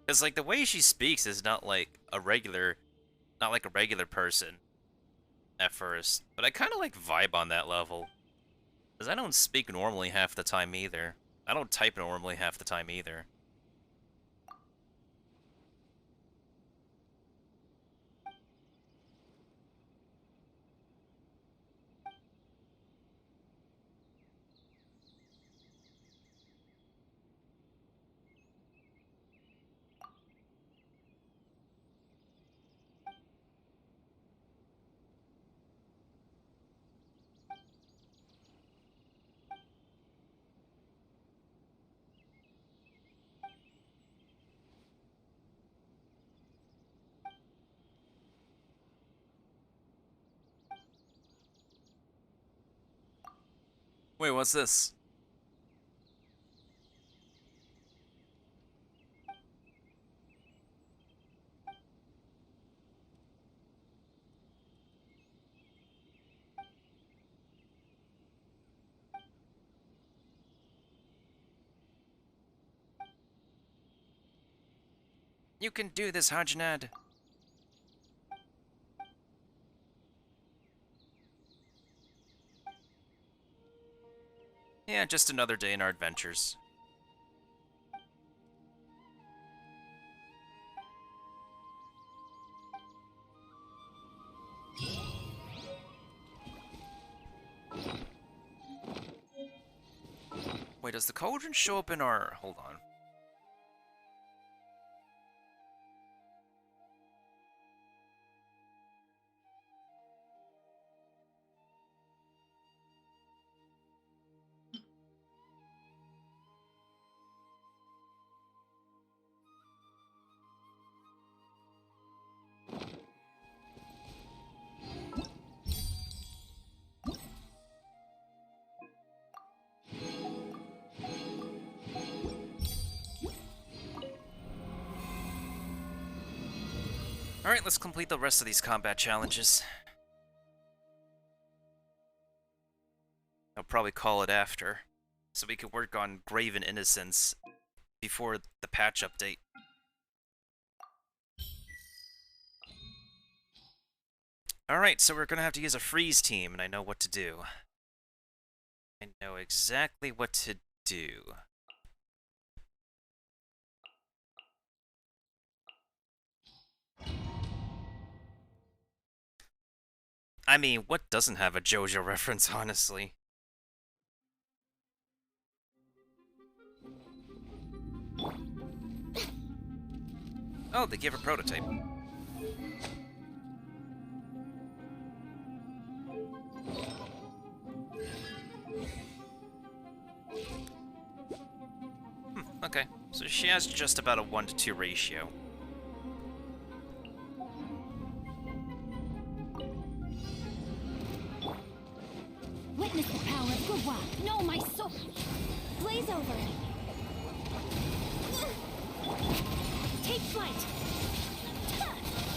Because, like, the way she speaks is not like a regular person at first. But I kind of, like, vibe on that level. Because I don't speak normally half the time either. I don't type normally half the time either. Wait, what's this? You can do this, Hajanad. Yeah, just another day in our adventures. Wait, does the cauldron show up in our... Hold on. Alright, let's complete the rest of these combat challenges. I'll probably call it after, so we can work on Graven Innocence before the patch update. Alright, so we're gonna have to use a freeze team, and I know what to do. I know exactly what to do. I mean, what doesn't have a JoJo reference, honestly? Oh, they gave a prototype. Okay, so she has just about a 1-to-2 ratio. Witness the power of Gurwa. No, my soul. Blaze over. Take flight.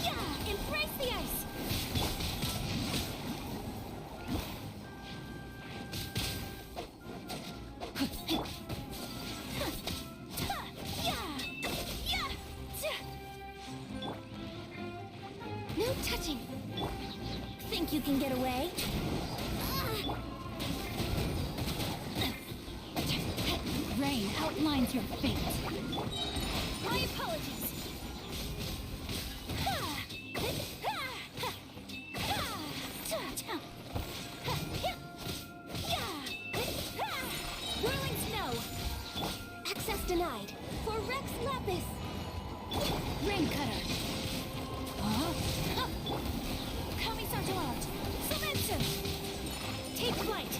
Yeah, embrace the ice. No touching. Think you can get away? Rain outlines your fate. My apologies. Whirling snow. Access denied. For Rex Lapis. Rain cutter. Kami-san out. Sumetsu. Take flight.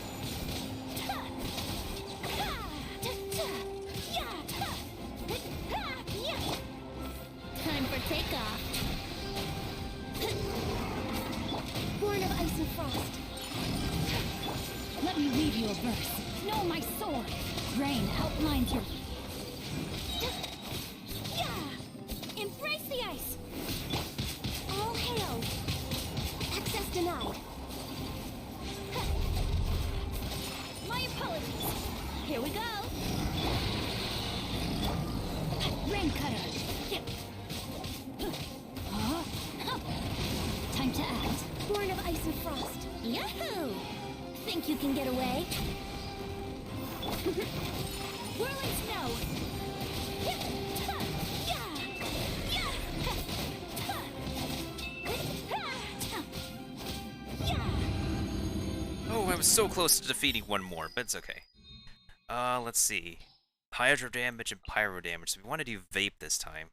Time for takeoff. Born of ice and frost. Let me read you a verse. Know my sword. Rain outlines your... Yeah! Embrace the ice. All hail. Access denied. My apologies. Here we go. Rain cutter. Time to act. Born of ice and frost. Yahoo! Think you can get away? Whirling snow. Oh, I was so close to defeating one more, but it's okay. Let's see. Hydro damage and pyro damage. So we want to do vape this time.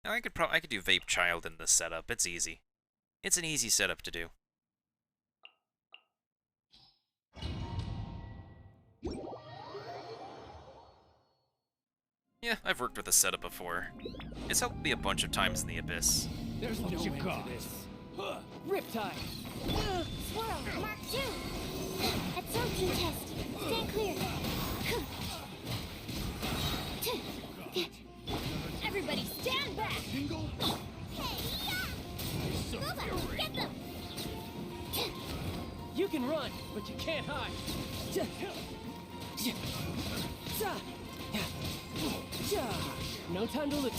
Now I could do Vape Child in this setup. It's easy. It's an easy setup to do. Yeah, I've worked with this setup before. It's helped me a bunch of times in the Abyss. There's no end to this. Riptide. Swirl, Mark 2. Absorption test. Stand clear. Everybody stand back. Hey, yeah. Move, get them. You can run, but you can't hide. No time to lose.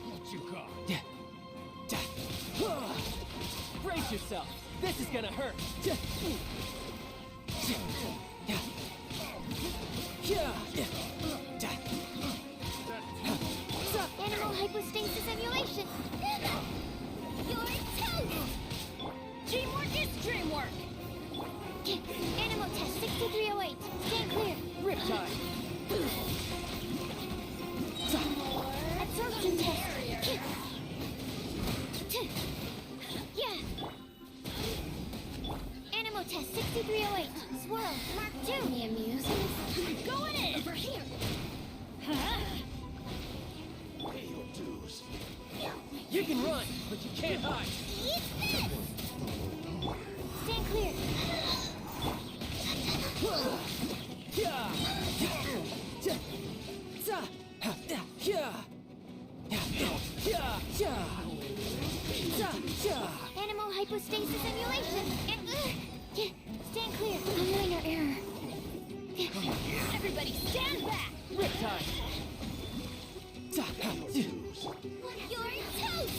What you got? Brace yourself. This is gonna hurt. Animal hypostasis simulation. You're toast. Teamwork is dreamwork. Animal test 6308. Stand clear. Riptide. Absorption test. Yeah. Animal test 6308. Swirl, Mark 2. Any amusement? Going in. Over here. Pay your dues. You can run, but you can't hide. Eat this. Stand clear. Animal hypostasis emulation. Stand clear. I'm minor error. Everybody stand back. Riptide. You're toast.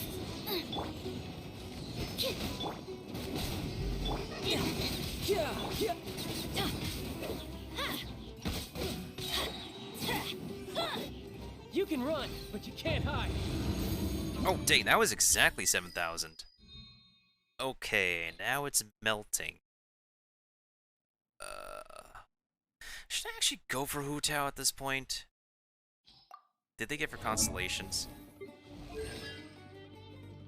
You can run, but you can't hide. Oh, dang, that was exactly 7,000. Okay, now it's melting. Should I actually go for Hu Tao at this point? Did they give her constellations?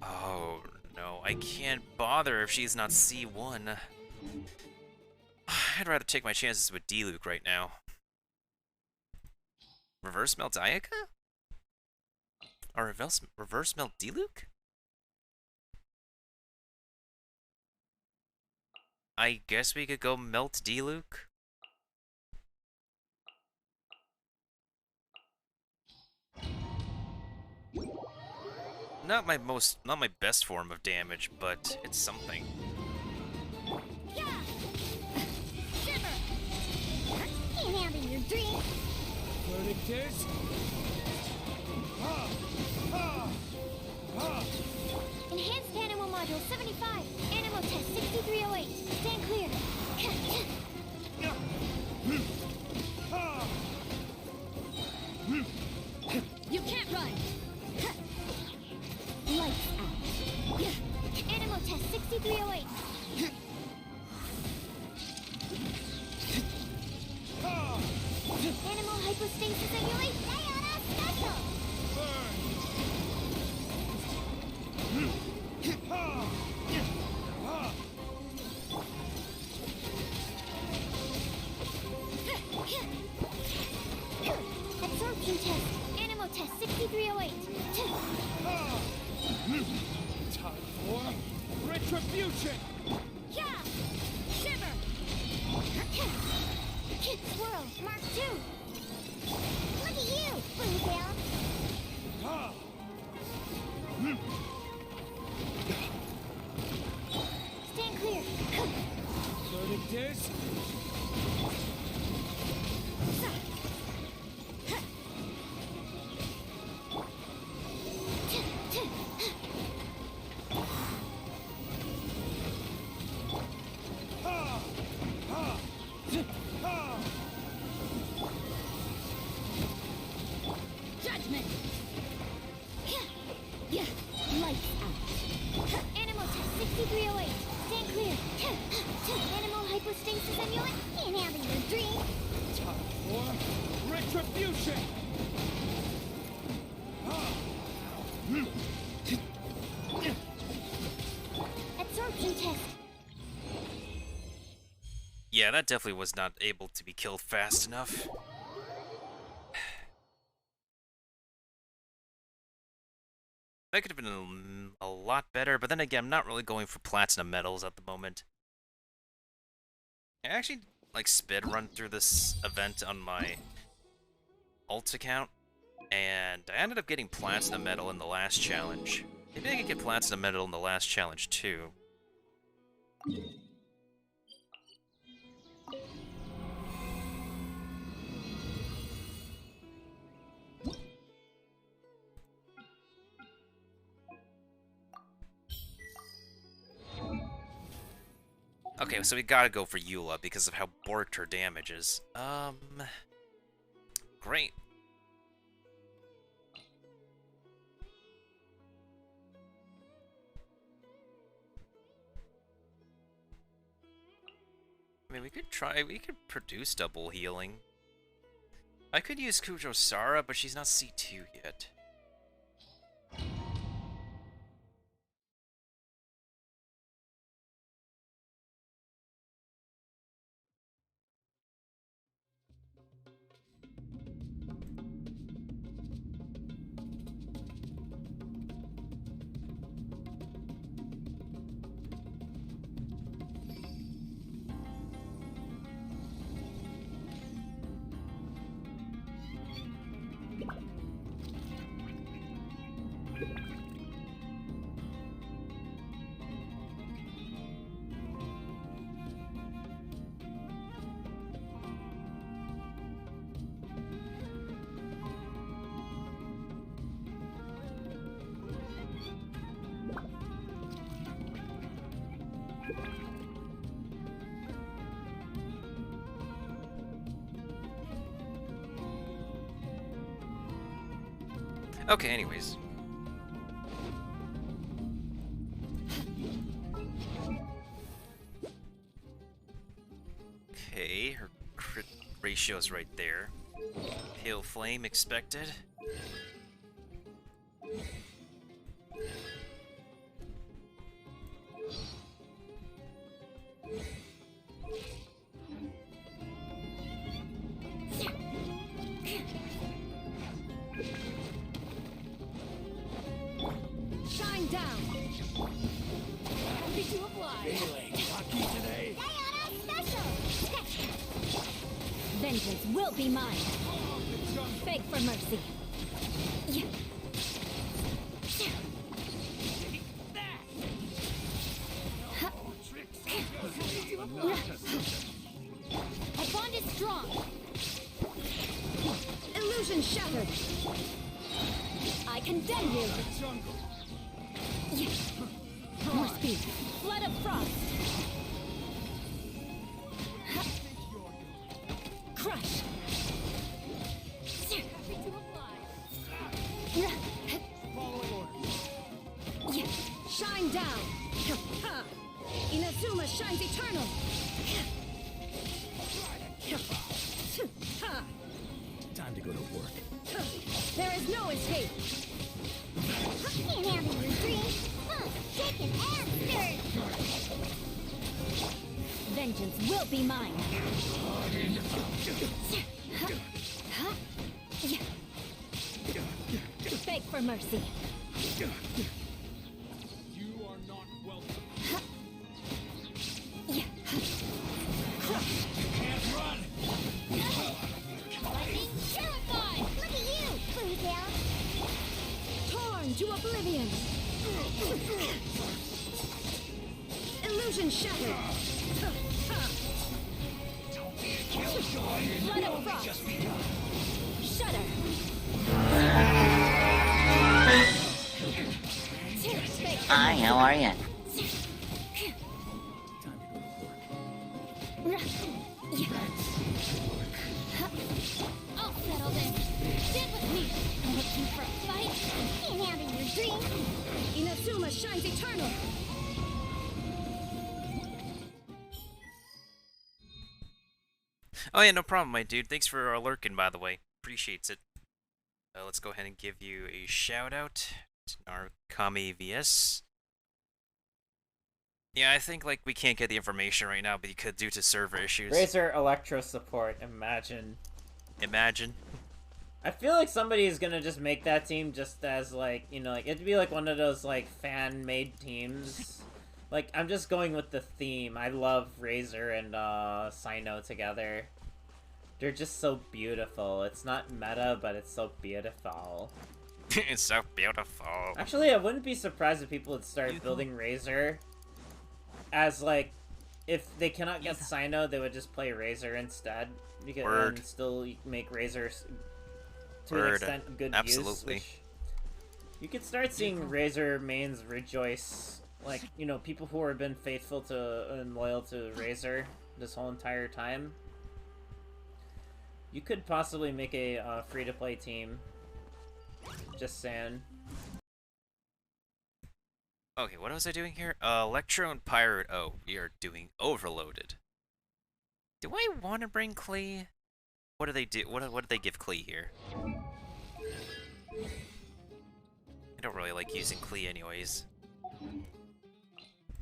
Oh, no, I can't bother if she's not C1. I'd rather take my chances with Diluc right now. Reverse melt Ayaka? Or reverse melt Diluc? I guess we could go melt Diluc. Not my best form of damage, but it's something. Yeah. Shiver. Can't have your dream. Verdictors. Enhanced animal module 75. Animal test 6308. Stand clear. You can't run. Lights out. Animal test 6308. Animal hypostasis emulation. Diana special. Absorption test. Animal test 6308. Time for retribution. Yeah! Shiver! Swirl, Mark 2! Look at you, Blue Tail! Stand clear! Verdictors. Judgment. Yeah! Lights out! Animal test 6308. Stand clear! Animal hypostasis emulate. Can't have your dream. Time for retribution. Absorption test. Yeah, that definitely was not able to be killed fast enough. That could have been a lot better, but then again, I'm not really going for platinum medals at the moment. I actually, like, speed run through this event on my alt account, and I ended up getting platinum medal in the last challenge. Maybe I could get platinum medal in the last challenge, too. Okay, so we gotta go for Eula because of how borked her damage is. Great. I mean, we could produce double healing. I could use Kujo Sara, but she's not C2 yet. Okay, anyways. Okay, her crit ratio's right there. Pale flame expected. Shine down. Happy to oblige. Feeling lucky today? Diana Special! Vengeance will be mine. Beg for mercy. Yeah. My bond is strong. Illusion shattered. I condemn you. Yeah. More speed. Flood of frost. Crush. Yeah. Shine down. Inazuma shines eternal. Time to go to work. There is no escape. Can't handle your dream. Shaken and stirred. Vengeance will be mine. Beg for mercy. You are not welcome. Can't run. Lightning terrified. Look at you, Bluegill. Torn to oblivion. Illusion shattered. Flood of frost. Shudder. Hi, how are you? I'll settle this. Stand with me. Looking for a fight? Can't handle your dream. Inazuma shines eternal. Oh yeah, no problem, my dude. Thanks for lurking, by the way. Appreciates it. Let's go ahead and give you a shout out to Narukami VS. Yeah, I think like we can't get the information right now, but you could due to server issues. Razer Electro support. Imagine. Imagine. I feel like somebody is gonna just make that team just as like, you know, like it'd be like one of those like fan-made teams. Like I'm just going with the theme. I love Razer and Sino together. They're just so beautiful. It's not meta, but it's so beautiful. It's so beautiful. Actually, I wouldn't be surprised if people would start building Razer as like, if they cannot get Sino, they would just play Razer instead. You can and still make Razer to an extent good Absolutely. use. You could start seeing Razer mains rejoice, like, you know, people who have been faithful to and loyal to Razer this whole entire time. You could possibly make a free-to-play team. Just saying. Okay, what was I doing here? Electro and Pirate. Oh, we are doing Overloaded. Do I want to bring Klee? What do they do? What do they give Klee here? I don't really like using Klee anyways.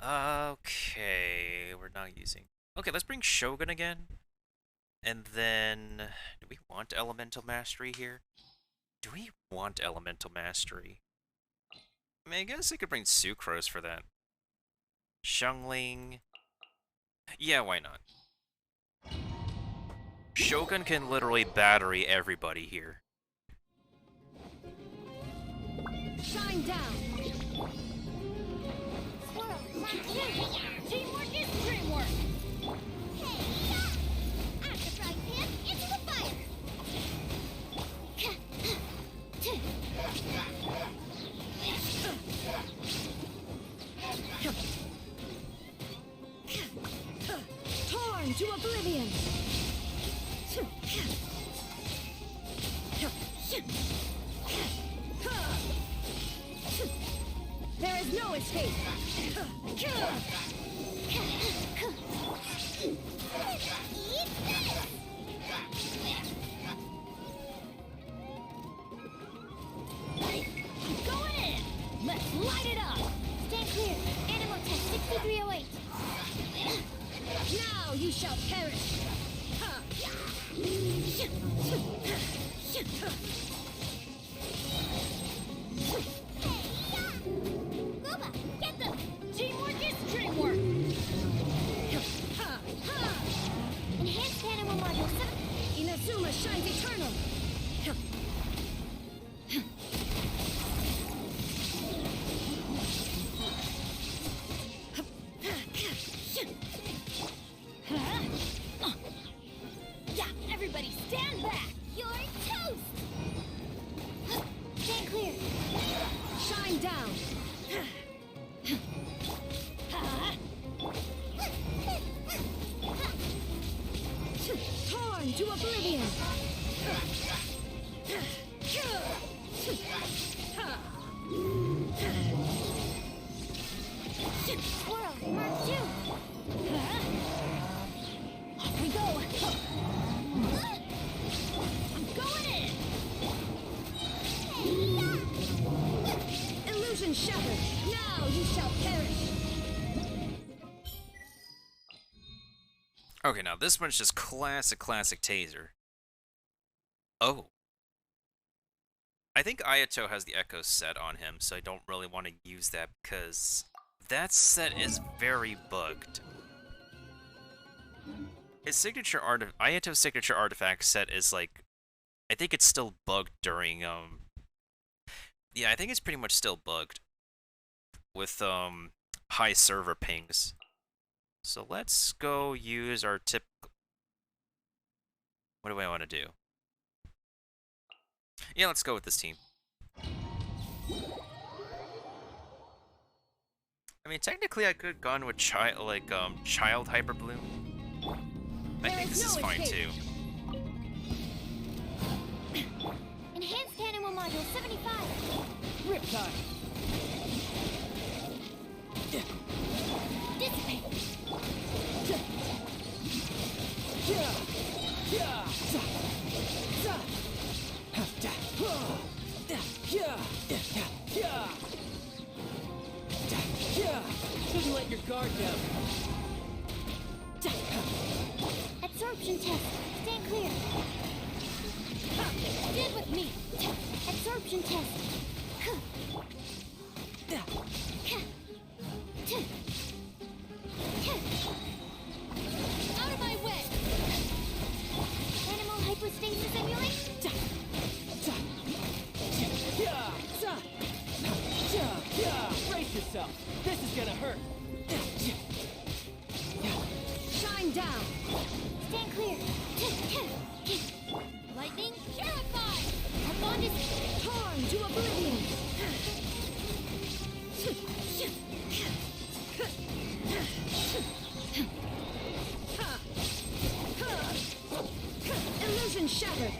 Okay, we're not using... Okay, let's bring Shogun again. And then... Do we want Elemental Mastery here? Do we want Elemental Mastery? I mean, I guess I could bring Sucrose for that. Xiangling... Yeah, why not? Shogun can literally battery everybody here. Shine down. Squirrel, teamwork is dreamwork. Hey, I'm the frying pan into the fire. to oblivion! There is no escape! Going in! Let's light it up! Stand clear! Animal test 6308! Now you shall perish! Gooba, get them! Teamwork is dreamwork! Enhanced animal module 7... Inazuma shines eternal! Yeah, everybody stand back! You're toast! Stand clear! Shine down! Torn to oblivion! Swirl, Mark 2! Off we go! I'm going in! Illusion shattered! Now you shall perish! Okay, now this one's just classic taser. Oh. I think Ayato has the Echo set on him, so I don't really want to use that because that set is very bugged. His signature Ayato's signature artifact set is like, I think it's still bugged during yeah, I think it's pretty much still bugged with high server pings. So let's go use our typical... What do I want to do? Yeah, let's go with this team. I mean, technically I could have gone with Child Hyper Bloom. I think this is fine too. Enhanced animal module 75! Riptide! Dissipate! Shouldn't let your guard down. Absorption test! Stand clear! Stand with me! Absorption test! Out of my way! Animal hypostasis emulate! Brace yourself. This is gonna hurt. Shine down! Stand clear! Lightning purified! Our bond is Torn to oblivion! Illusion shattered!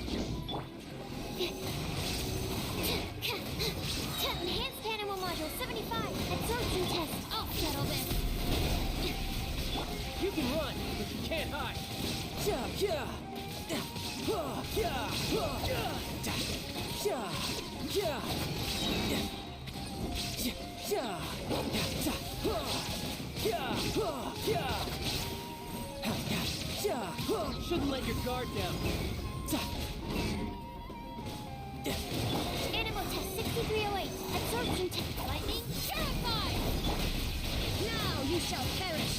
Enhanced animal module 75! Absorption test! I'll settle this! You can run, but you can't hide. Shouldn't let your guard down. Animal test 6308! Absorption test! Lightning purified! Now you shall perish!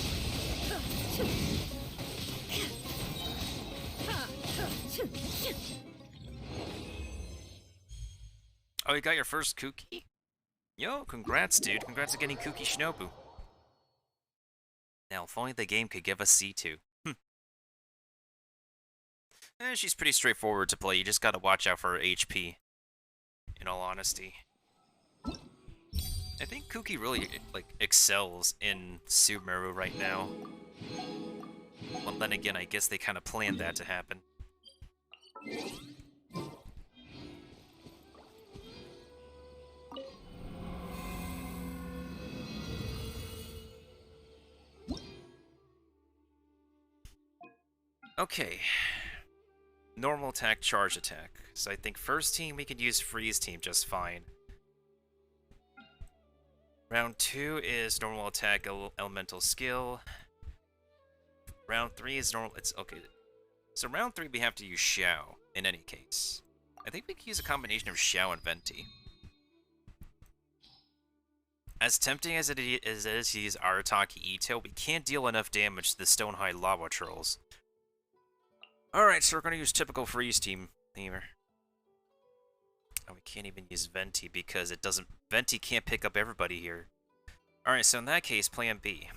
Oh, you got your first Kuki? Yo, congrats, dude. Congrats on getting Kuki Shinobu. Now, if only the game could give us C2. She's pretty straightforward to play. You just gotta watch out for her HP. In all honesty. I think Kuki really, like, excels in Sumeru right now. Well, then again, I guess they kind of planned that to happen. Okay. Normal attack, charge attack. So I think first team we could use freeze team just fine. Round 2 is normal attack, elemental skill. Round 3 is normal. It's okay. So round 3 we have to use Xiao in any case. I think we can use a combination of Xiao and Venti. As tempting as it is to use Arataki Ito, we can't deal enough damage to the Stonehide Lava Trolls. Alright, so we're gonna use typical freeze team here. Oh, we can't even use Venti because it doesn't... Venti can't pick up everybody here. Alright, so in that case, plan B.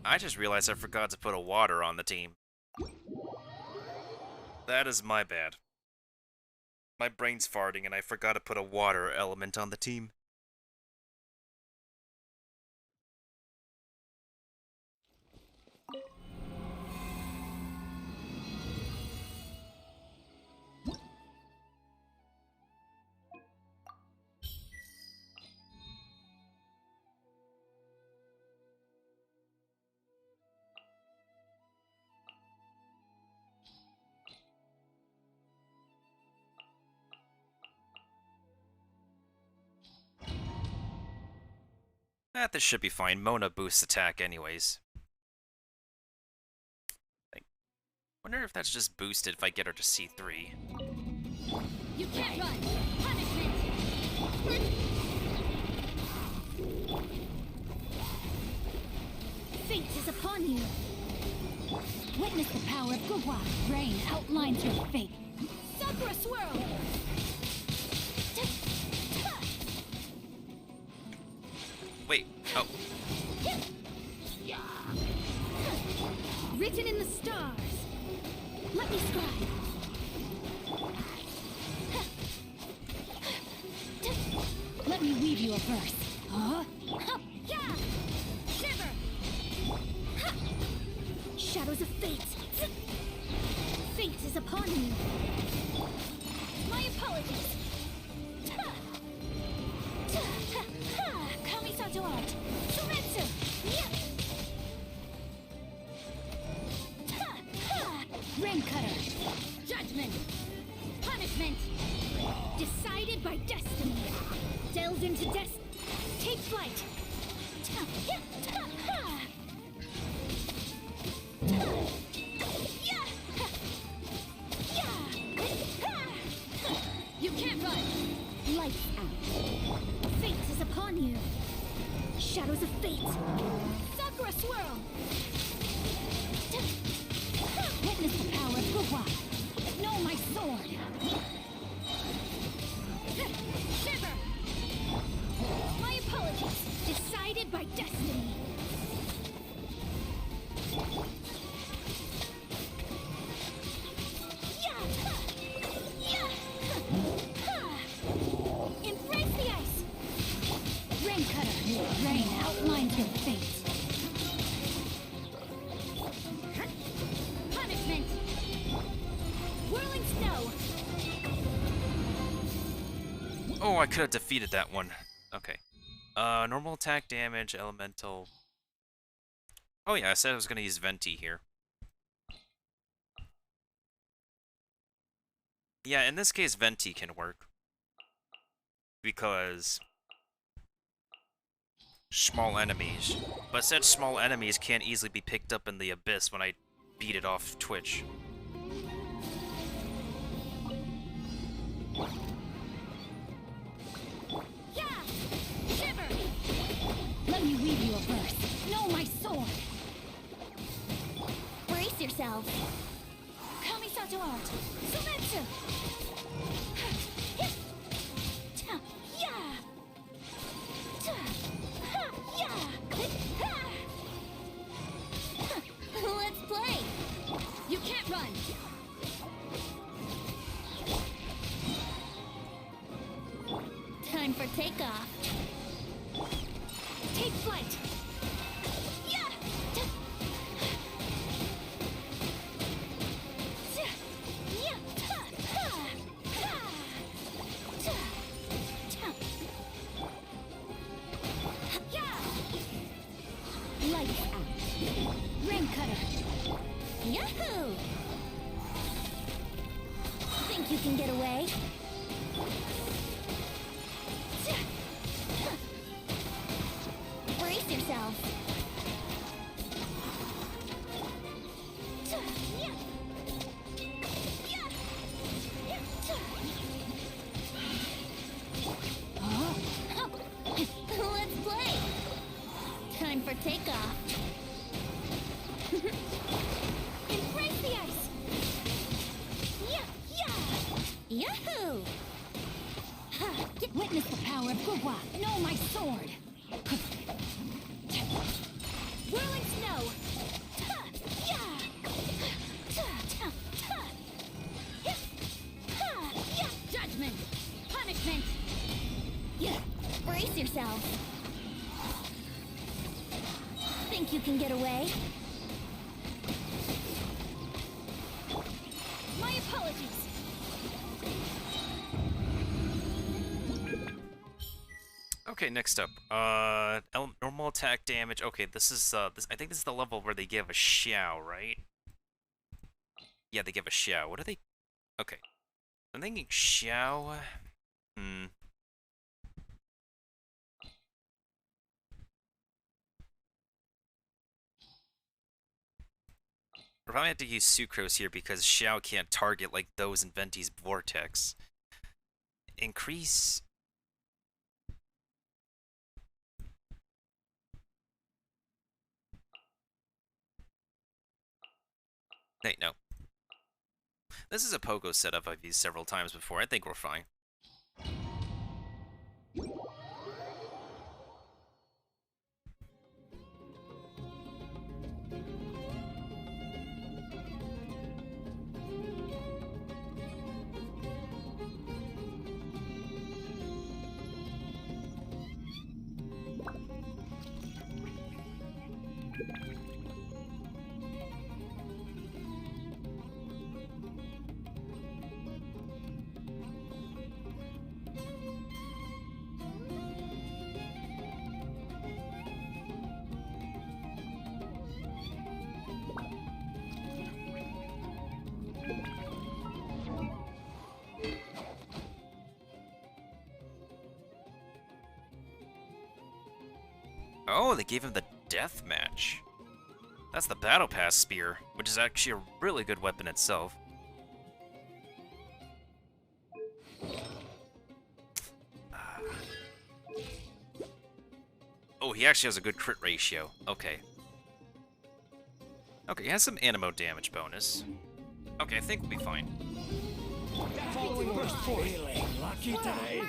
I just realized I forgot to put a water on the team. That is my bad. My brain's farting and I forgot to put a water element on the team. This should be fine. Mona boosts attack anyways. I wonder if that's just boosted if I get her to C3. You can't run! Punishment! Fate is upon you! Witness the power of Guhua. Rain outlines your fate. Sakura Swirl! Wait, oh. Written in the stars. Let me scribe. Let me weave you a verse. Huh? Yeah! Shiver! Shadows of fate. Fate is upon you. My apologies. Kamisato art. Sumetsu! Rain cutter. Judgment. Punishment. Decided by destiny. Delved into take flight. You can't run. Lights out. Fate is upon you. Shadows of fate. Sakura Swirl. Witness the power of Guhua. Know my sword. Shiver. My apologies. Decided by destiny. Embrace the ice. Rain cutter. Rain outlines your fate. Punishment. Whirling snow. Oh, I could have defeated that one. Okay. Normal attack damage, elemental. Oh yeah, I said I was gonna use Venti here. Yeah, in this case, Venti can work. Because... small enemies. But said small enemies can't easily be picked up in the abyss when I beat it off Twitch. Yeah! Shiver! Let me weave you a verse. Know my yourself. Kamisato art. Sumetsu. Yeah. Let's play. You can't run. Time for takeoff. Take flight. Yeah. Lights out. Ring cutter. Yahoo! Think you can get away? Brace yourself. Let's play. Time for takeoff. Embrace the ice. Yahoo! Witness the power of Gugwa. Know my sword. Whirling snow. Judgment. Punishment. Brace yourself. Think you can get away? My apologies. Okay, next up, normal attack damage. Okay, this is I think this is the level where they give a Xiao, right? Yeah, they give a Xiao. What are they? Okay, I'm thinking Xiao. We're probably have to use Sucrose here because Xiao can't target like those in Venti's Vortex. Increase. Hey, no. This is a Pogo setup I've used several times before. I think we're fine. Oh, they gave him the death match. That's the Battle Pass Spear, which is actually a really good weapon itself. Oh, he actually has a good crit ratio. Okay. Okay, he has some Animo damage bonus. Okay, I think we'll be fine. Following orders for healing. Lucky today.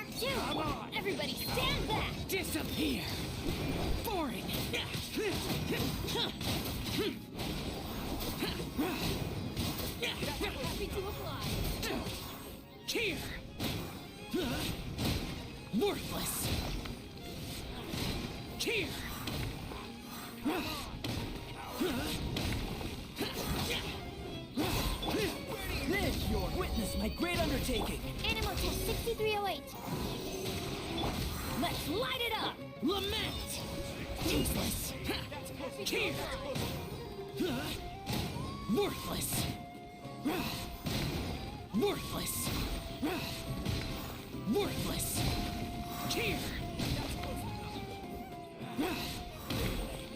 Come on. Everybody stand back. Disappear. Boring. Happy to apply. Here. Worthless. Here. Live your witness my great undertaking. Animal test 6308. Let's light it up. Lament. Useless. Here. Worthless. Worthless. Worthless. Here.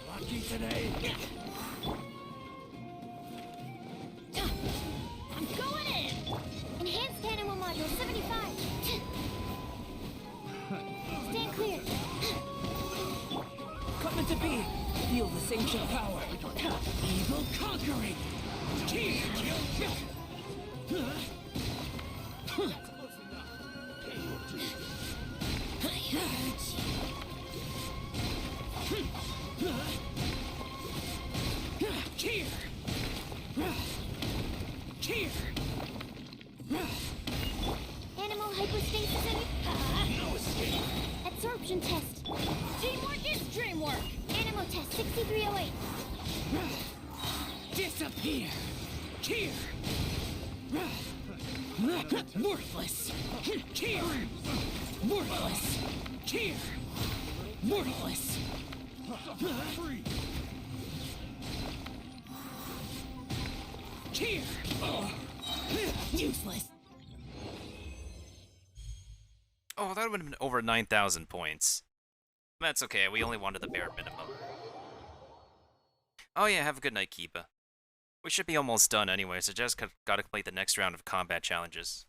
Lucky today. I'm going in. Enhanced animal module 75. Stand clear. Coming to be. Feel this ancient power. Evil conquering. Animal hypostasis and... No escape. Absorption test. Teamwork is dreamwork. Animal test 6308. Disappear! Here! Worthless! Here! Worthless! Here! Worthless! Here! Useless! Oh, that would have been over 9,000 points. That's okay, we only wanted the bare minimum. Oh yeah, have a good night, Kiba. We should be almost done anyway, so just gotta complete the next round of combat challenges.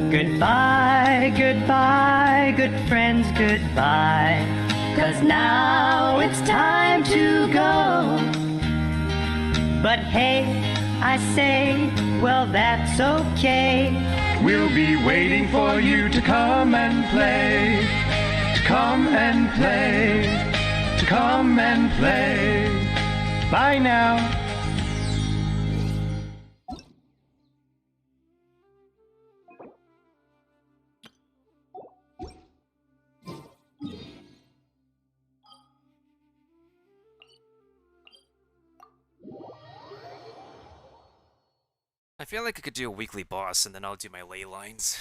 Goodbye, goodbye, good friends, goodbye. 'Cause now it's time to go. But hey, I say, well, that's okay. We'll be waiting for you to come and play. To come and play. To come and play. Bye now. I feel like I could do a weekly boss, and then I'll do my ley lines.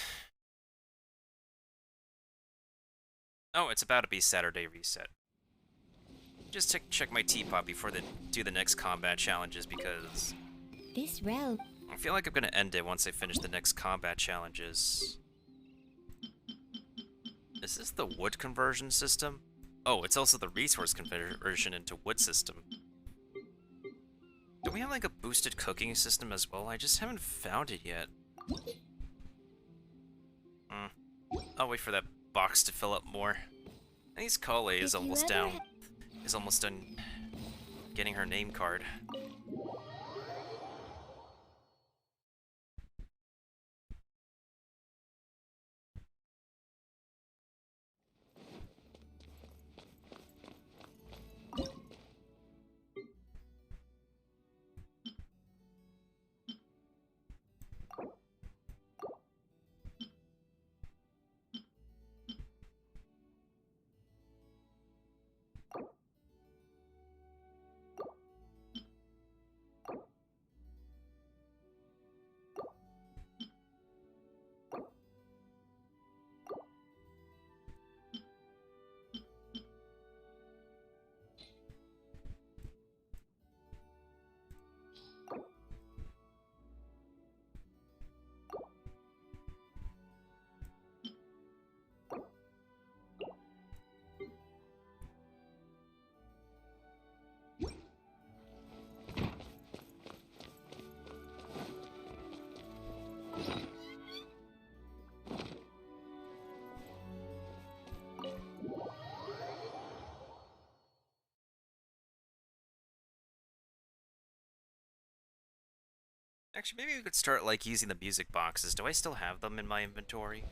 Oh, it's about to be Saturday reset. Just check my teapot before they do the next combat challenges, because... This route... I feel like I'm gonna end it once I finish the next combat challenges. Is this the wood conversion system? Oh, it's also the resource conversion into wood system. Do we have like a boosted cooking system as well? I just haven't found it yet. I'll wait for that box to fill up more. I think Kale is almost down. Is almost done getting her name card. Actually, maybe we could start, like, using the music boxes. Do I still have them in my inventory?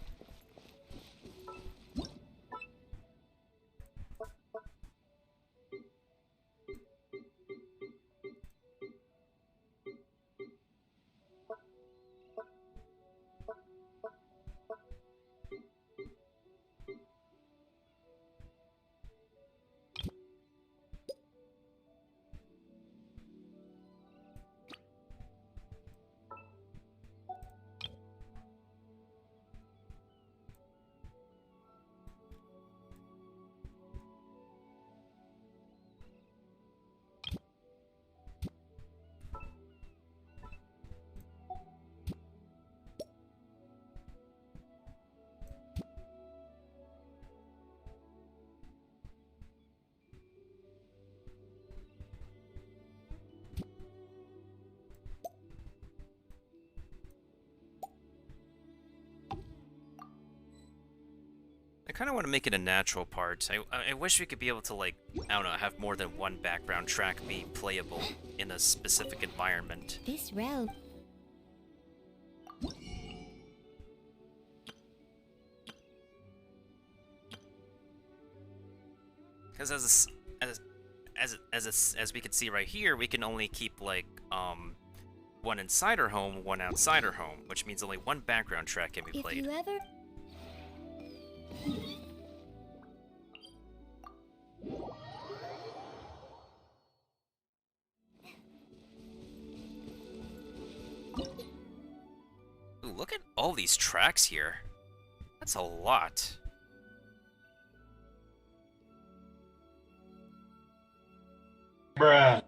kind of want to make it a natural part. I wish we could be able to, like, I don't know, have more than one background track be playable in a specific environment. This road. Because as we can see right here, we can only keep like one inside our home, one outside our home, which means only one background track can be played. If you ever... Ooh, look at all these tracks here. That's a lot. Bruh.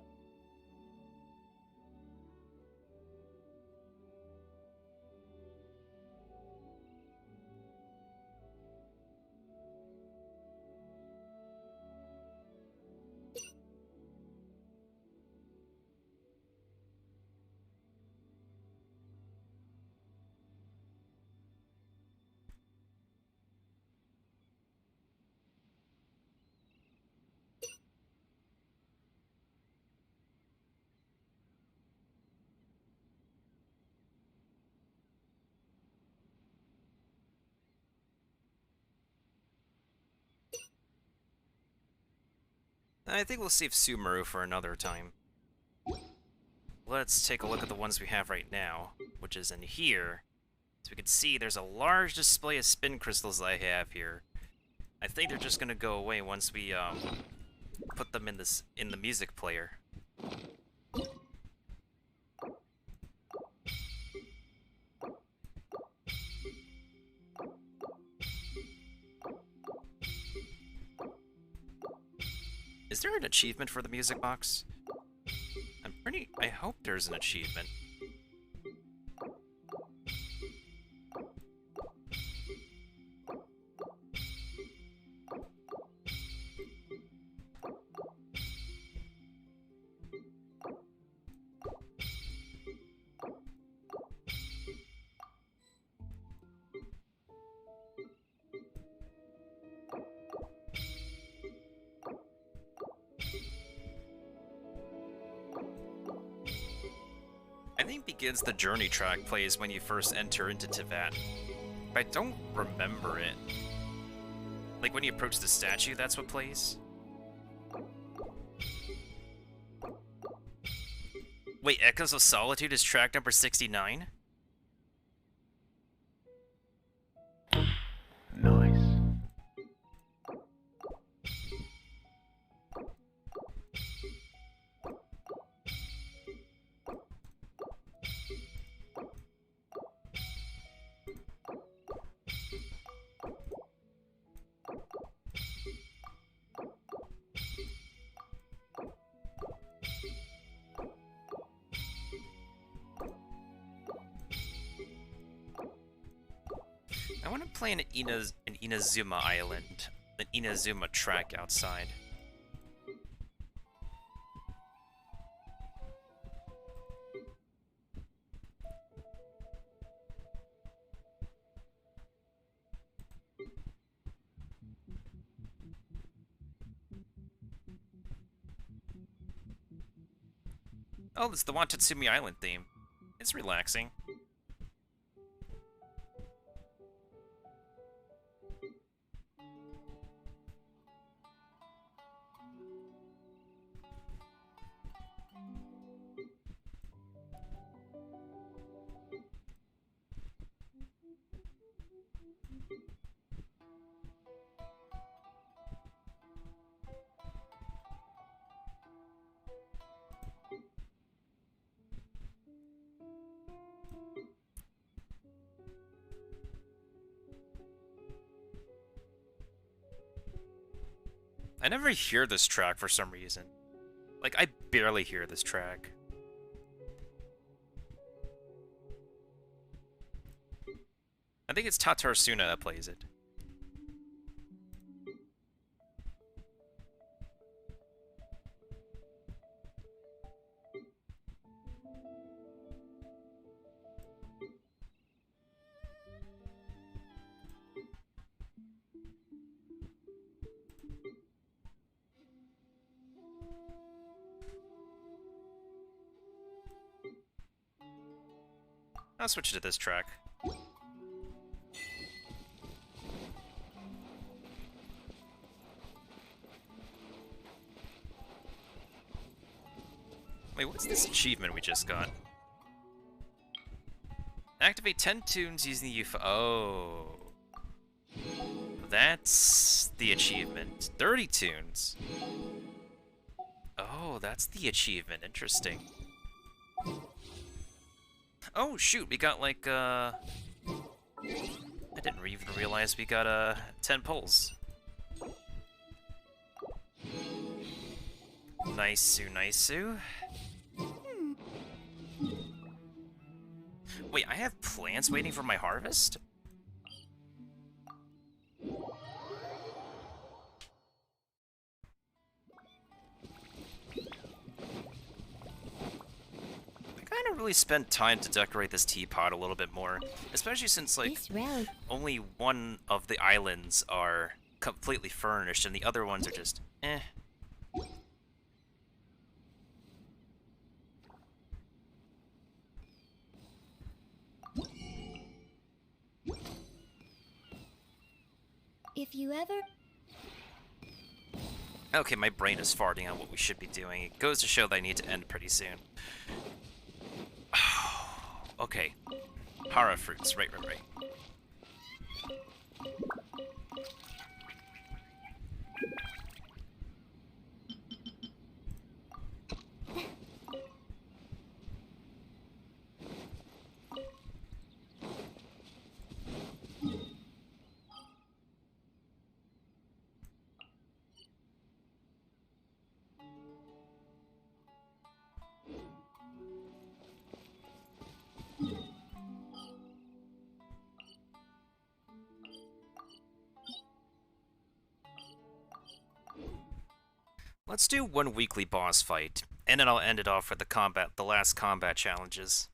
I think we'll save Sumeru for another time. Let's take a look at the ones we have right now, which is in here. So we can see there's a large display of spin crystals I have here. I think they're just gonna go away once we put them in the music player. Is there an achievement for the music box? I hope there's an achievement. I think Begins the Journey track plays when you first enter into Teyvat. But I don't remember it. Like when you approach the statue, that's what plays? Wait, Echoes of Solitude is track number 69? Nice. I want to play an Inazuma Island, an Inazuma track outside. Oh, it's the Watatsumi Island theme. It's relaxing. I never hear this track for some reason. Like, I barely hear this track. I think it's Tatarsuna that plays it. I'll switch to this track. Wait, what's this achievement we just got? Activate 10 tunes using the UFO. Oh. That's the achievement. 30 tunes. Oh, that's the achievement. Interesting. Oh, shoot, we got like, I didn't even realize we got, 10 pulls. Nice-oo, nice-oo. Wait, I have plants waiting for my harvest? I gotta really spend time to decorate this teapot a little bit more, especially since, like, only one of the islands are completely furnished and the other ones are just, eh. If you ever... Okay, my brain is farting on what we should be doing. It goes to show that I need to end pretty soon. Okay. Hara fruits, right. Let's do one weekly boss fight, and then I'll end it off with the last combat challenges.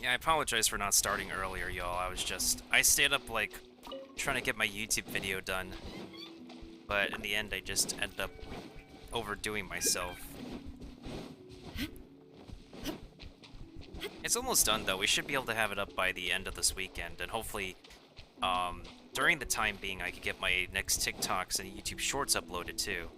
Yeah, I apologize for not starting earlier, y'all. I stayed up, like, trying to get my YouTube video done. But in the end, I just ended up overdoing myself. It's almost done, though. We should be able to have it up by the end of this weekend, and hopefully, during the time being, I could get my next TikToks and YouTube Shorts uploaded, too.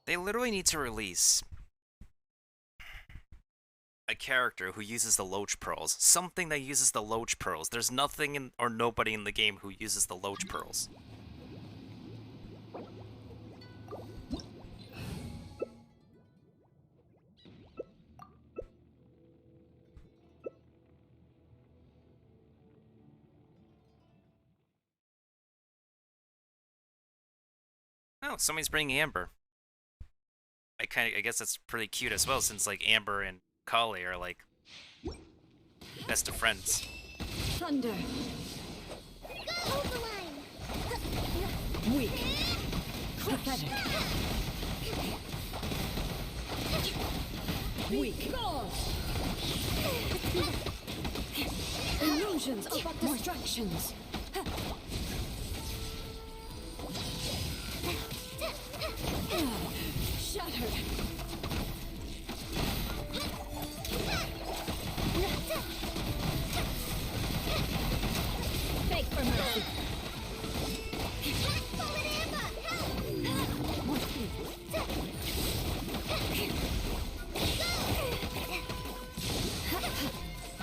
They literally need to release a character who uses the Loach Pearls. Something that uses the Loach Pearls. There's nothing or nobody in the game who uses the Loach Pearls. Oh, somebody's bringing Amber. I guess that's pretty cute as well, since like Amber and Kali are like best of friends. Thunder. Weak. Pathetic. Weak. Illusions of distractions. Shattered. Beg for mercy.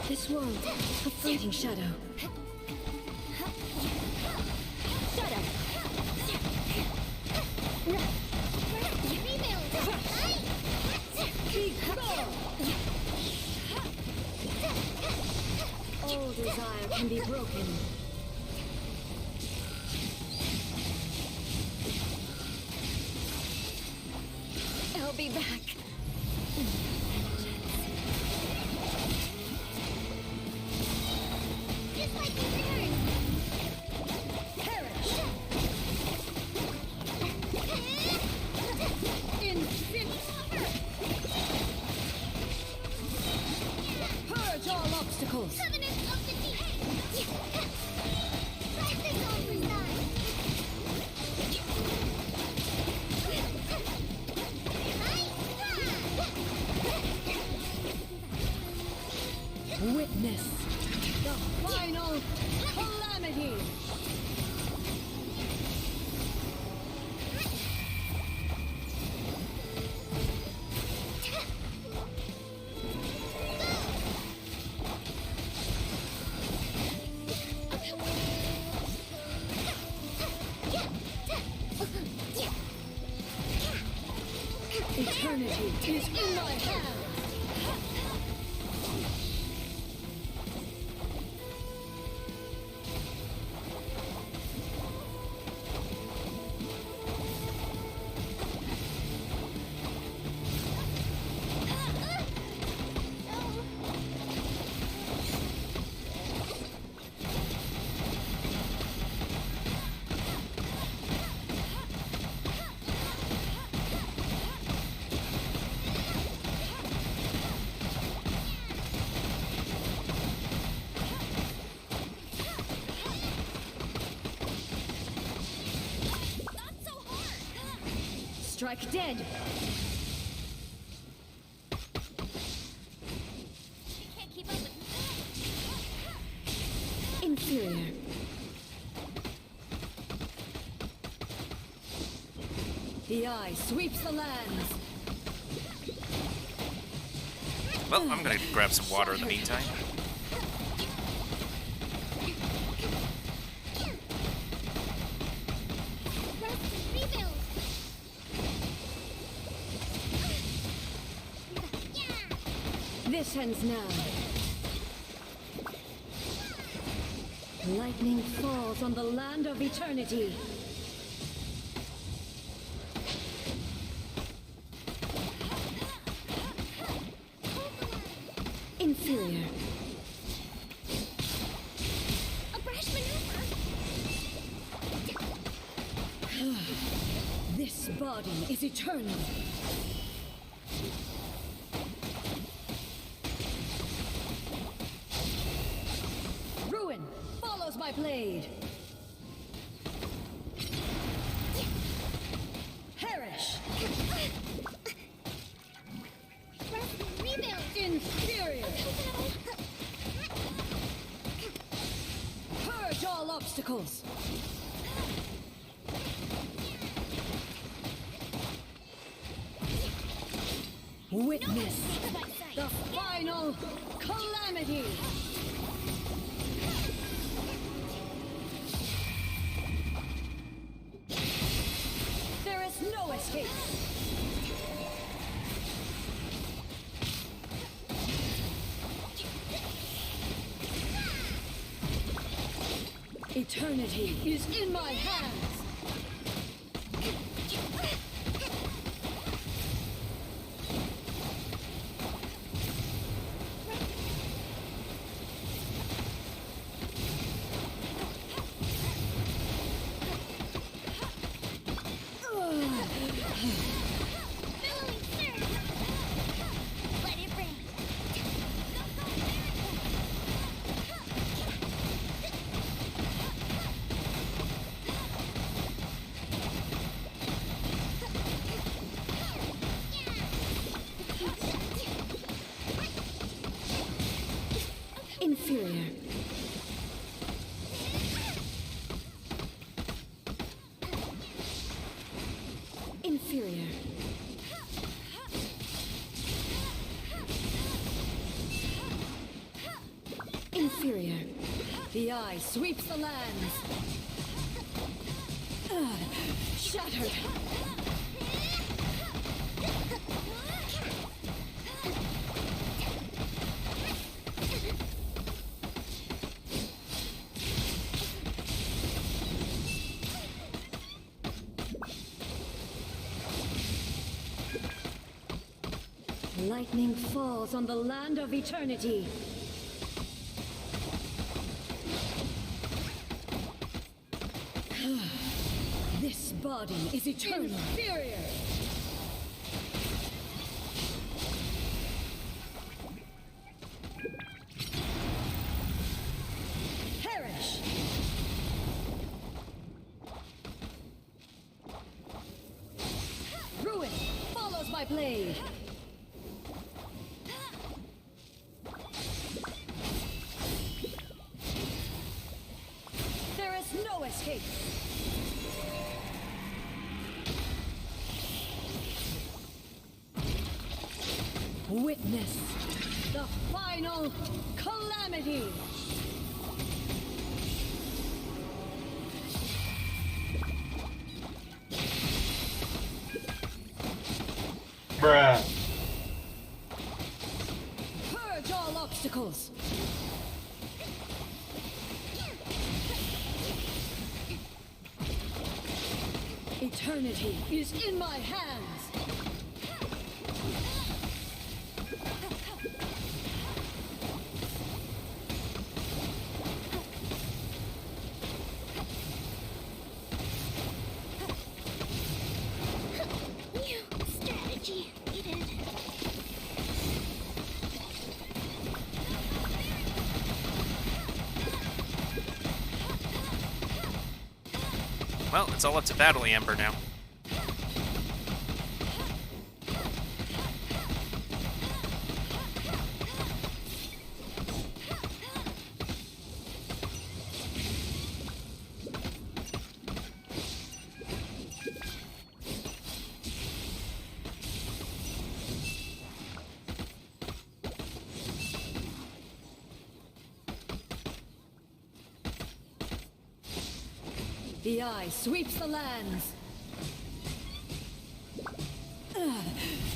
This world, a fleeting shadow. Shadow. All desire can be broken. I'll be back. Just like the return. Perish. Purge all obstacles. Covenant of the deep. Let this all reside. Witness the final calamity. Eternity is in my hands. Strike dead. You can't keep up with me. Inferior. The eye sweeps the lands. Well, I'm gonna grab some water in the meantime. This ends now. Lightning falls on the land of eternity. Inferior. A brash maneuver. This body is eternal. Ruin follows my blade. Perish. Rebuild. Inferior. Purge all obstacles. Witness the final calamity. There is no escape. Eternity is in my hands. Inferior. Inferior. The eye sweeps the lands. Shattered. Lightning falls on the land of eternity. This body is eternal. Inferior. Perish. Ruin follows my blade. There is no escape. Witness the final calamity. Bruh. Purge all obstacles. Eternity is in my hands. New strategy needed. Well, it's all up to Battle Amber now. The eye sweeps the lands.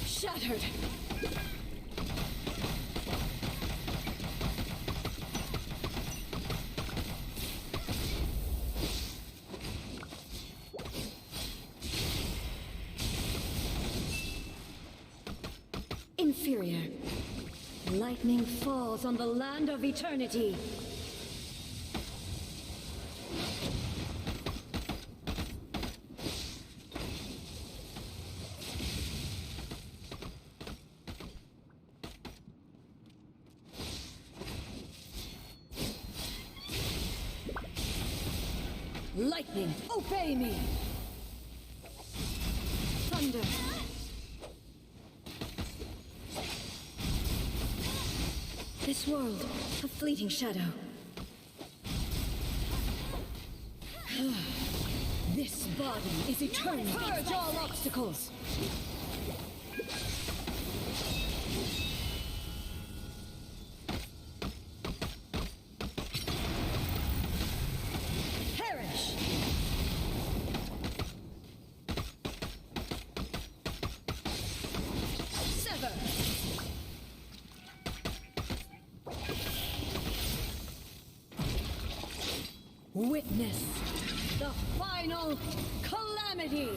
Shattered. Inferior. Lightning falls on the land of eternity. Lightning, obey me! Thunder. This world, a fleeting shadow. This body is eternal. Purge all obstacles. Perish. Sever. Witness the final calamity.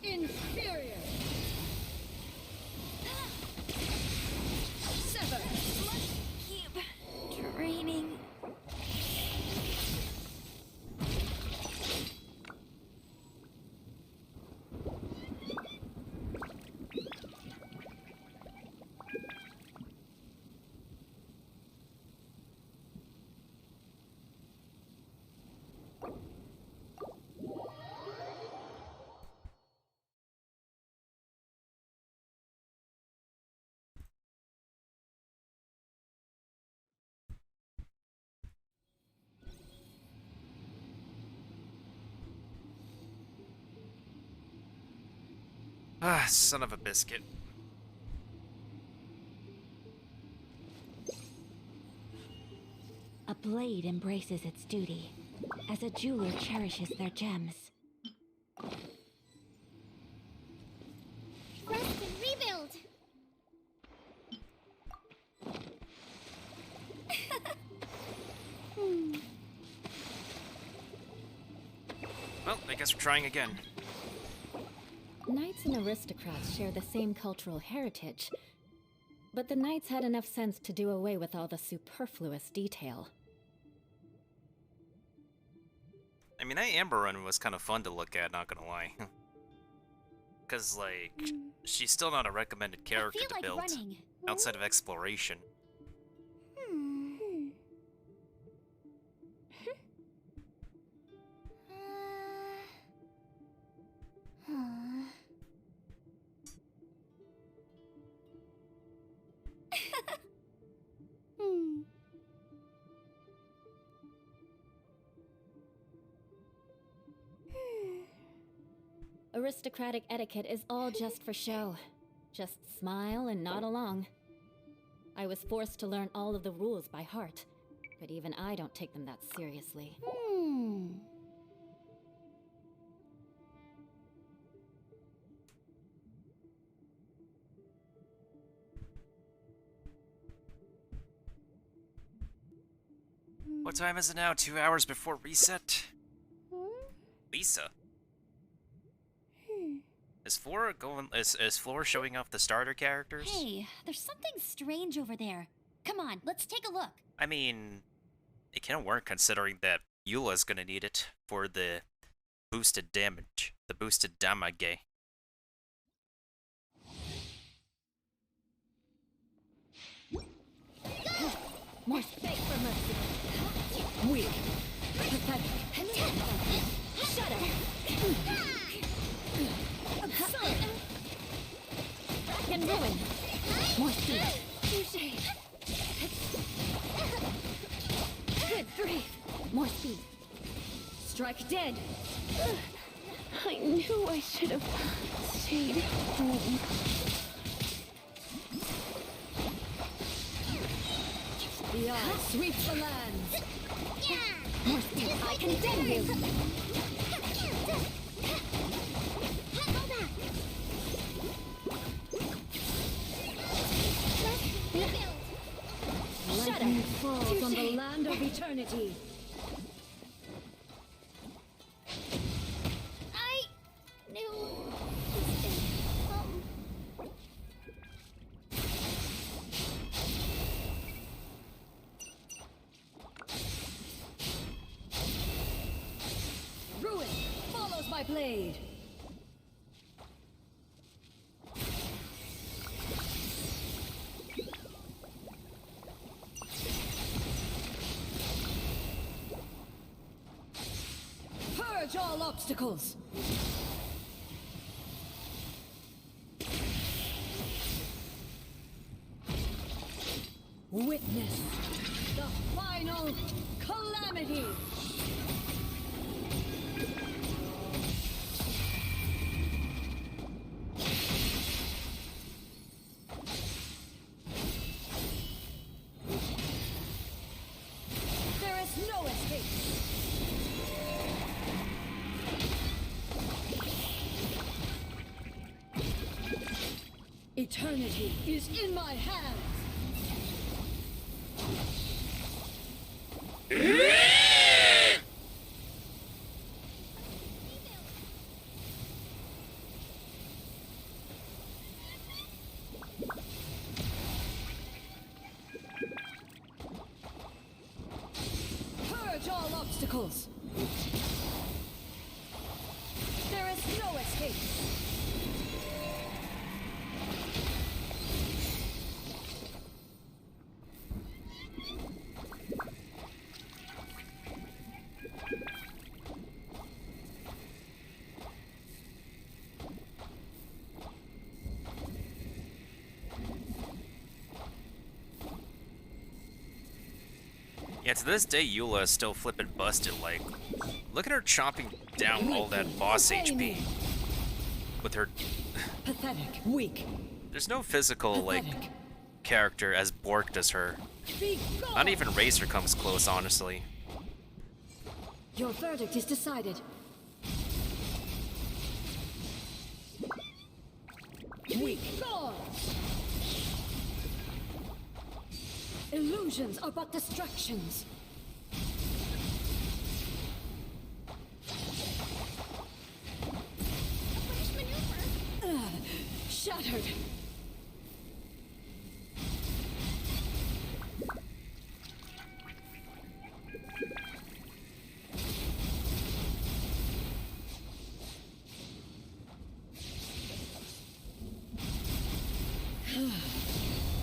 Inferior. Sever. Keep draining. Ah, son of a biscuit. A blade embraces its duty, as a jeweler cherishes their gems. Rest and rebuild! Well, I guess we're trying again. Knights and aristocrats share the same cultural heritage, but the knights had enough sense to do away with all the superfluous detail. I mean, that Amber Run was kind of fun to look at, not gonna lie. Because, like, she's still not a recommended character to build outside of exploration. Aristocratic etiquette is all just for show. Just smile and nod along. I was forced to learn all of the rules by heart, but even I don't take them that seriously. What time is it now? 2 hours before reset? Lisa? Is Flora going? Is Flora showing off the starter characters? Hey, there's something strange over there. Come on, let's take a look. I mean, it can't work considering that Eula's gonna need it for the boosted damage, the boosted damage. More space for mercy. Weak. Pathetic. Shudder. Absurd. Rack and ruin. More speed. Touché. Good grief. More speed. Strike dead. I knew I should have stayed home. The eye sweeps the lands. More speed. I condemn you. Lightning falls on the land of eternity. I knew. Ruin follows my blade. Purge all obstacles. Witness the final calamity. There is no escape. Eternity is in my hands. Purge all obstacles. There is no escape. Yeah, to this day, Eula is still flipping busted. Like, look at her chomping down all that boss HP with her Pathetic. Weak. There's no physical, like, character as Bork does her. Be gone. Not even Razor comes close, honestly. Your verdict is decided. Weak. Gone. Illusions are but distractions. Shattered.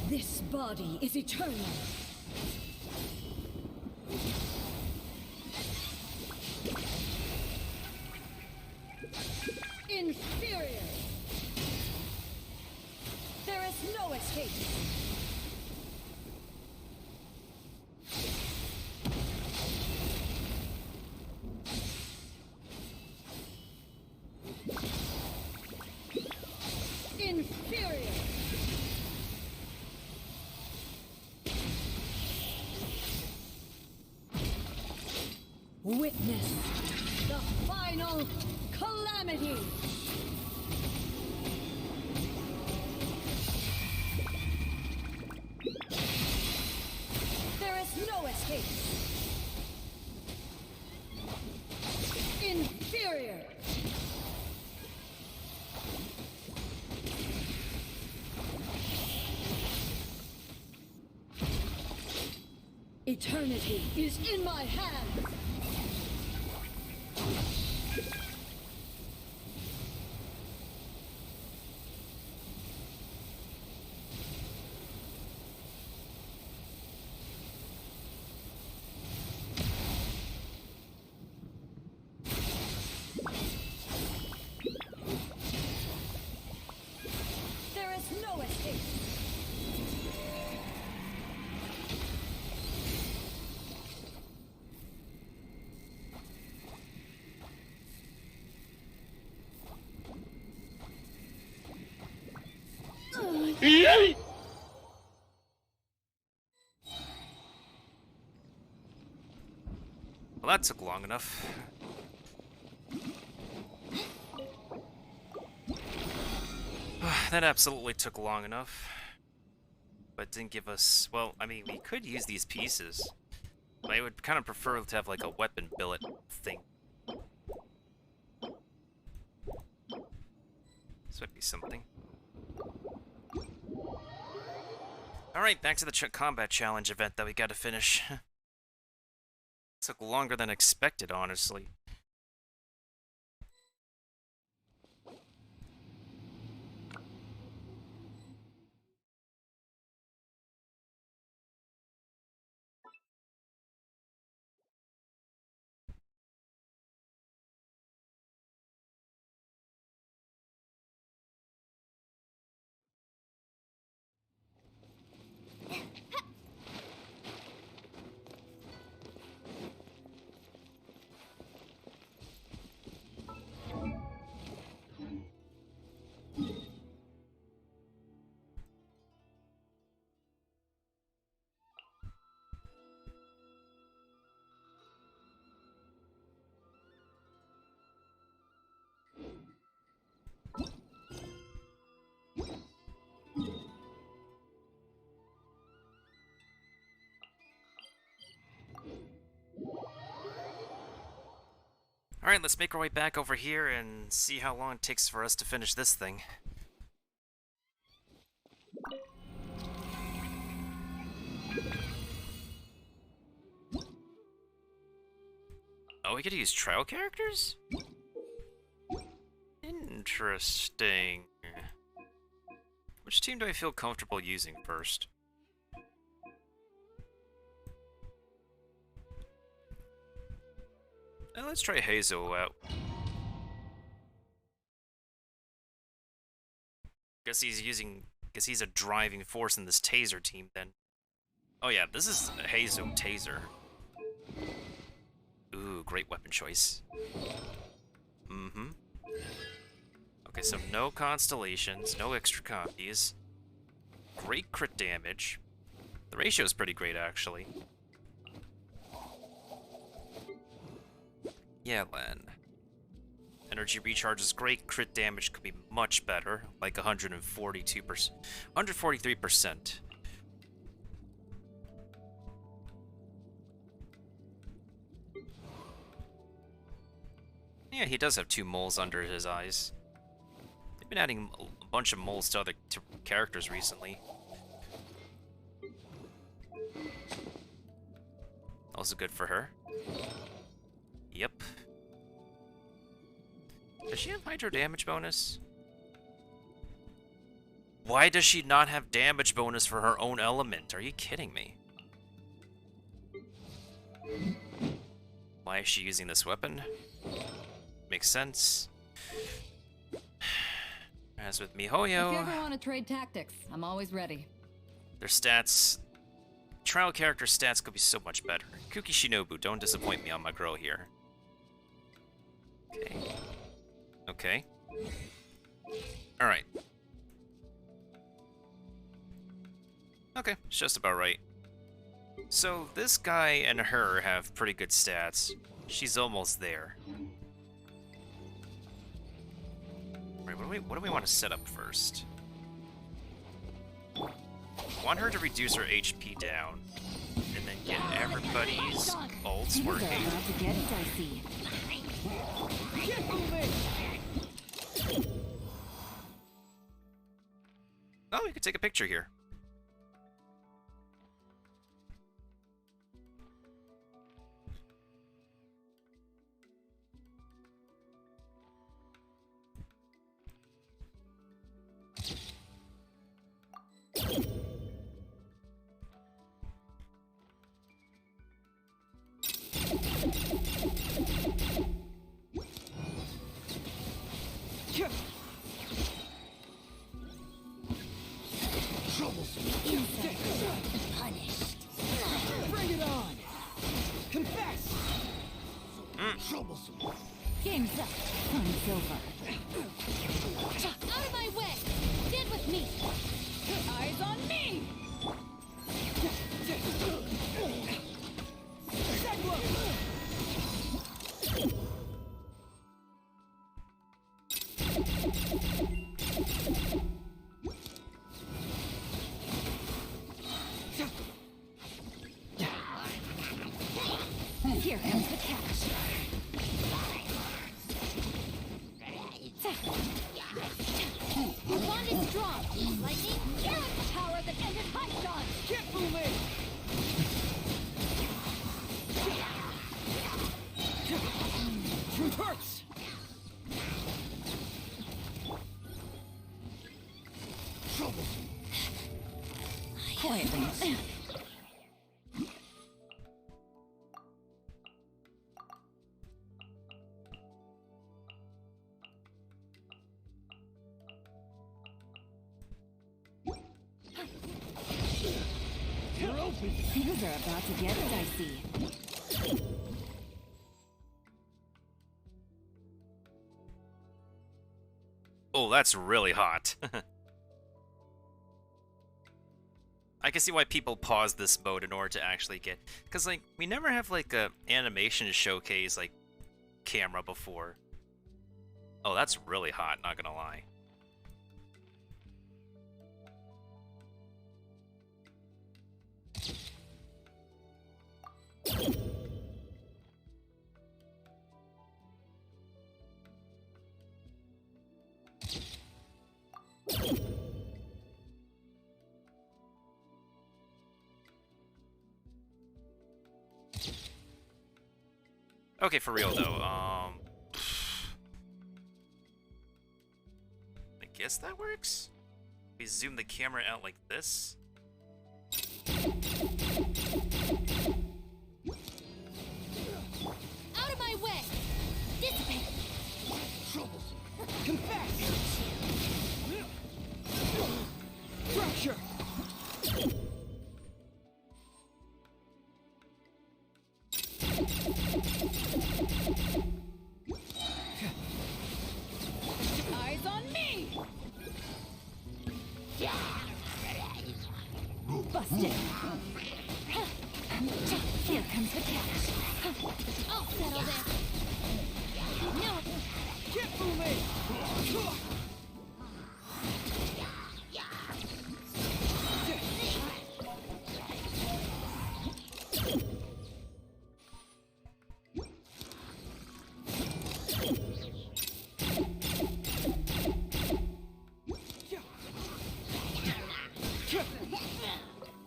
This body is eternal. Inferior. There is no escape. Inferior. Witness the final calamity. There is no escape. Inferior. Eternity is in my hands. There is no escape. Well, that took long enough. That absolutely took long enough. But didn't give us... Well, I mean, we could use these pieces. But I would kind of prefer to have, like, a weapon billet thing. This might be something. Alright, back to the combat challenge event that we gotta finish. Took longer than expected, honestly. Alright, let's make our way back over here and see how long it takes for us to finish this thing. Oh, we get to use trial characters? Interesting. Which team do I feel comfortable using first? Let's try Hazel out. Guess he's a driving force in this Taser team then. Oh yeah, this is Hazel Taser. Ooh, great weapon choice. Mm-hmm. Okay, so no constellations, no extra copies. Great crit damage. The ratio is pretty great, actually. Yeah, Len. Energy recharge is great. Crit damage could be much better, like 142%, 143%. Yeah, he does have 2 moles under his eyes. They've been adding a bunch of moles to other characters recently. Also good for her. Yep. Does she have hydro damage bonus? Why does she not have damage bonus for her own element? Are you kidding me? Why is she using this weapon? Makes sense. As with MiHoYo, If you ever want to trade tactics, I'm always ready. their stats... Trial character stats could be so much better. Kuki Shinobu, don't disappoint me on my girl here. Okay. Okay. Alright. Okay, it's just about right. So, this guy and her have pretty good stats. She's almost there. Right, what do we want to set up first? I want her to reduce her HP down, and then get everybody's ults working. Oh, we could take a picture here. Bring it on! Confess! Game's up. I'm silver. Out of my way! Stand with me! Eyes on me! Here comes the catch. Your bond is strong. Lightning, carrot power that ended Python. Get moving! Truth hurts! Quietly. You're open! Things are about to get dicey. Oh, that's really hot. I can see why people pause this mode in order to actually get... Because, like, we never have, like, a animation showcase, like, camera before. Oh, that's really hot, not gonna lie. Okay, for real though, I guess that works? We zoom the camera out like this? Out of my way! Dissipate! Troublesome! Confess! Fracture! Eyes on me! Busted. Here comes the catch. I'll settle this. No. Keep moving.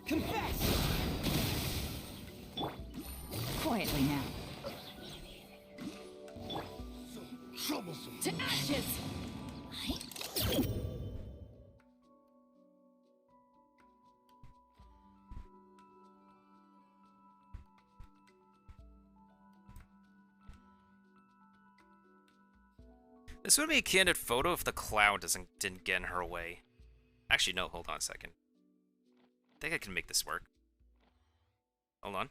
Confess. Quietly now. Troublesome. To ashes! This would be a candid photo if the cloud didn't get in her way. Actually, no, hold on a second. I think I can make this work. Hold on.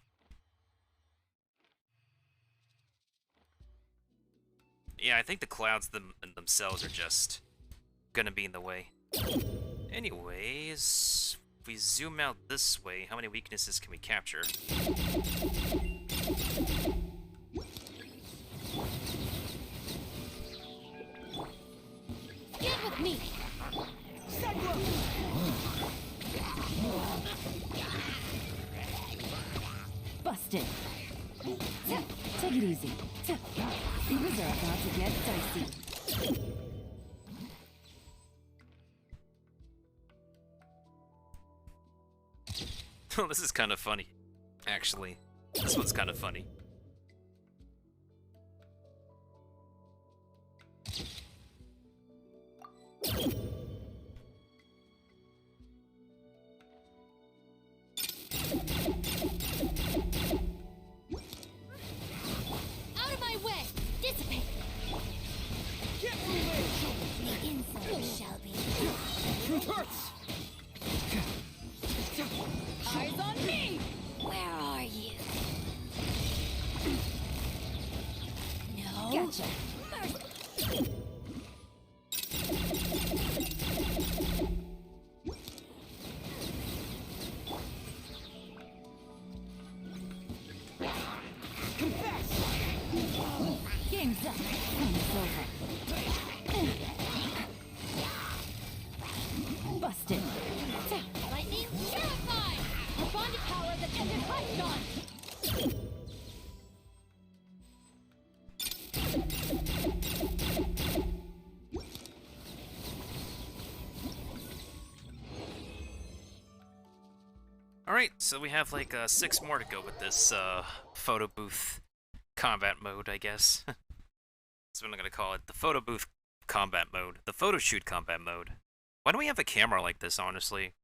Yeah, I think the clouds themselves are just gonna be in the way. Anyways, if we zoom out this way, how many weaknesses can we capture? Get with me. Busted. Take it easy. Things are about to get dicey. Oh, this is kind of funny. Actually, this one's kind of funny. Out of my way. Dissipate. Get moving. Begin so, Shelby. Truth hurts. Eyes on me! Where are you? No. Gotcha. Game's up. It's over. Busted. Lightning, terrified! A bonded power that ended Hydron! Alright, so we have like 6 more to go with this photo booth combat mode, I guess. That's what I'm gonna call it. The photo booth combat mode. The photo shoot combat mode. Why don't we have a camera like this, honestly?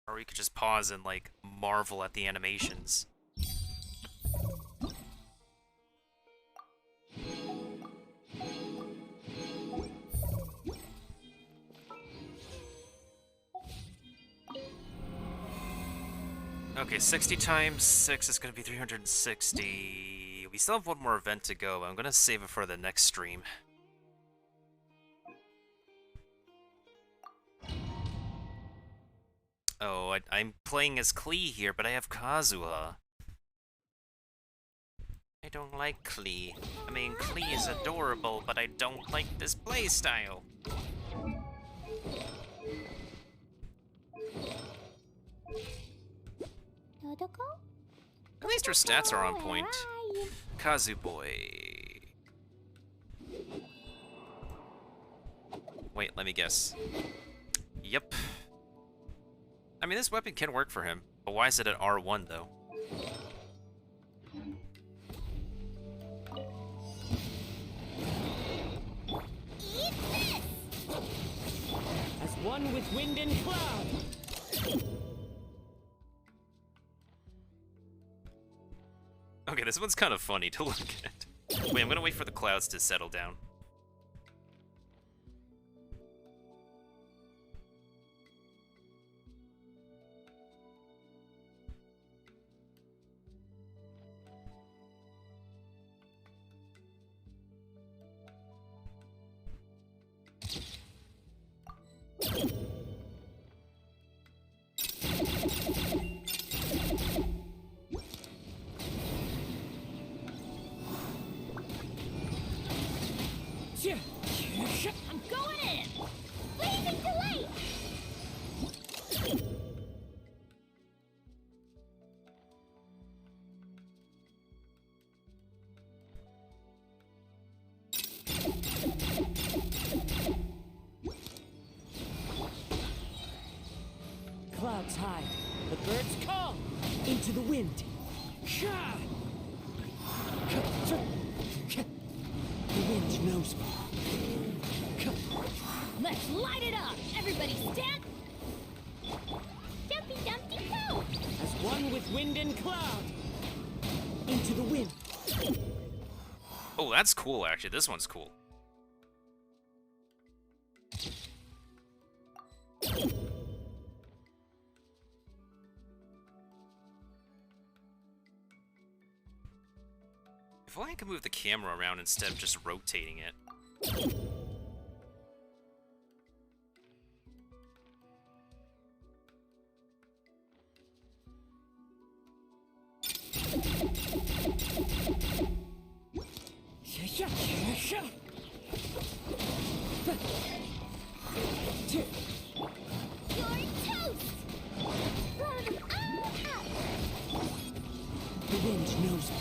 Or we could just pause and like marvel at the animations. Okay, 60 times 6 is going to be 360. We still have one more event to go. I'm going to save it for the next stream. Oh, I'm playing as Klee here, but I have Kazuha. I don't like Klee. I mean, Klee is adorable, but I don't like this playstyle. At least her stats are on point. Kazu boy. Wait, let me guess. Yep. I mean, this weapon can work for him, but why is it at R1 though? Eat this! As one with wind and cloud. Okay, this one's kind of funny to look at. Wait, I'm gonna wait for the clouds to settle down. Clouds hide. The birds call. Into the wind. The wind knows me. Let's light it up! Everybody stand! Dumpy Dumpty Go! As one with wind and cloud. Into the wind. Oh, that's cool, actually. This one's cool. If only I could move the camera around instead of just rotating it. You're toast! Blow them all up! The wind knows me.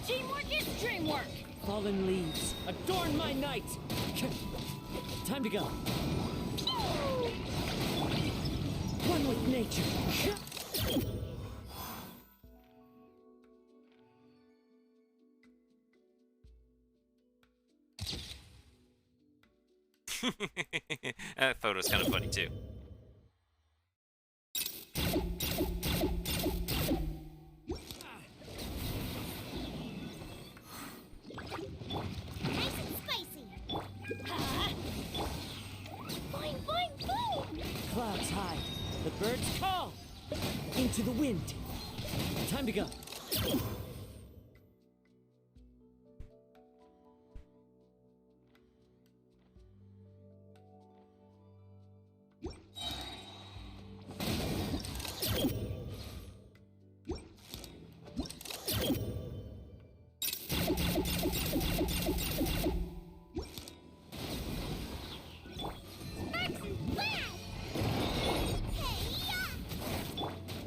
Teamwork is dreamwork! Fallen leaves, adorn my night! Time to go. One with nature. That photo's kind of funny too. Nice and spicy! Boing, boing, boing! Clouds hide. The birds call. Into the wind. Time to go.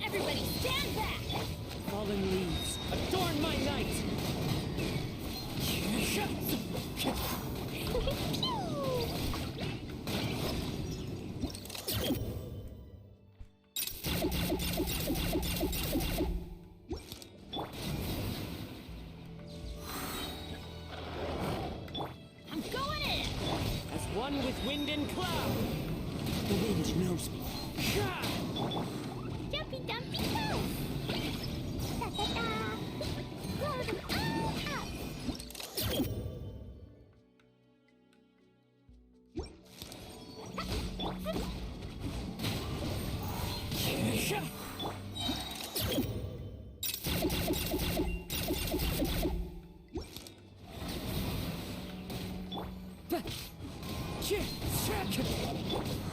Everybody stand back! Fallen leaves, adorn my night! I'm going in! As one with wind and cloud. The wind knows me. Dumpy Dumpty Go! Da-da-da! Blow them all up!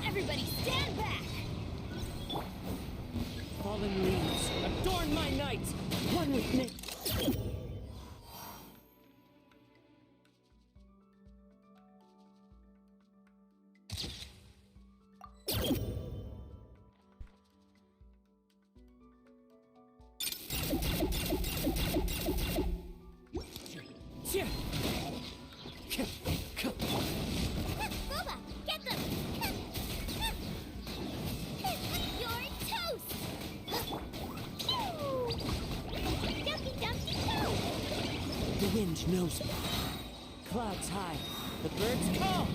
Everybody stand back! Fallen leaves, adorn my night! One with me. Booba, get them! You're toast! Dumpy Dumpty Go! The wind knows me. Clouds high. The birds call.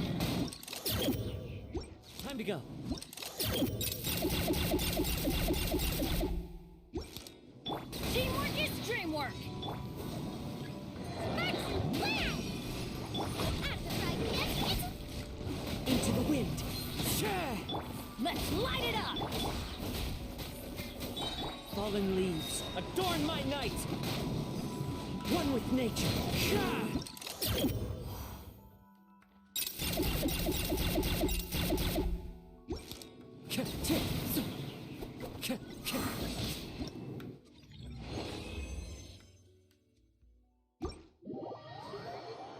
Time to go. Teamwork is dreamwork! Into the wind. Let's light it up! Fallen leaves, adorn my night! One with nature.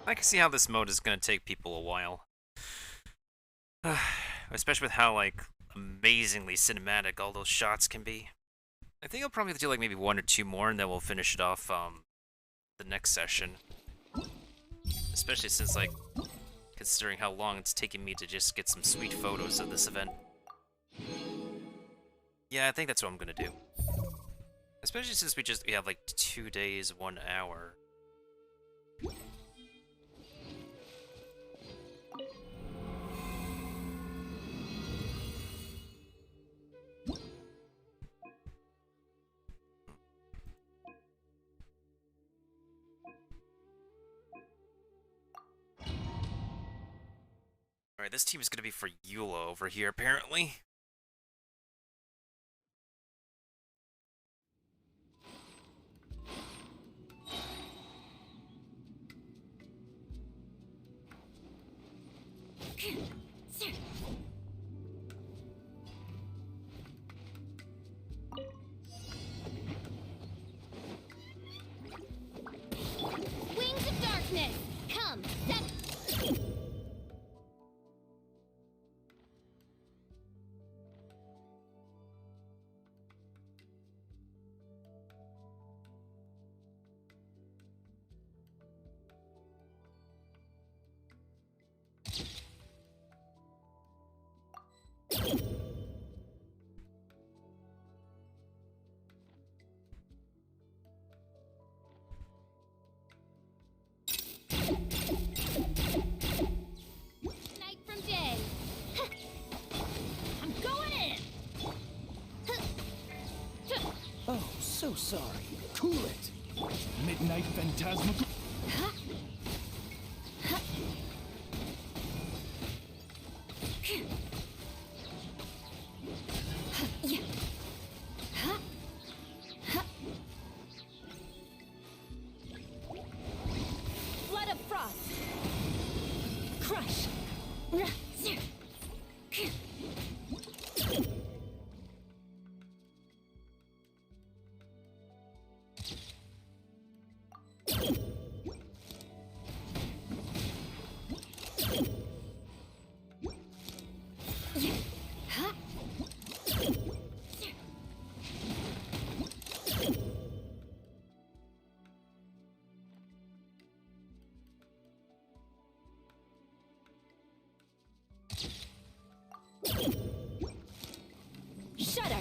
I can see how this mode is going to take people a while. Especially with how, like, amazingly cinematic all those shots can be. I think I'll probably do, like, maybe one or two more, and then we'll finish it off, the next session. Especially since, like, considering how long it's taken me to just get some sweet photos of this event. Yeah, I think that's what I'm gonna do. Especially since we have like 2 days, 1 hour. Alright, this team is gonna be for Eula over here, apparently. Wings of darkness, come, night from day. I'm going in. Oh, so sorry. Cool it. Midnight Phantasmagoria. Flood of frost. Crush. Shudder!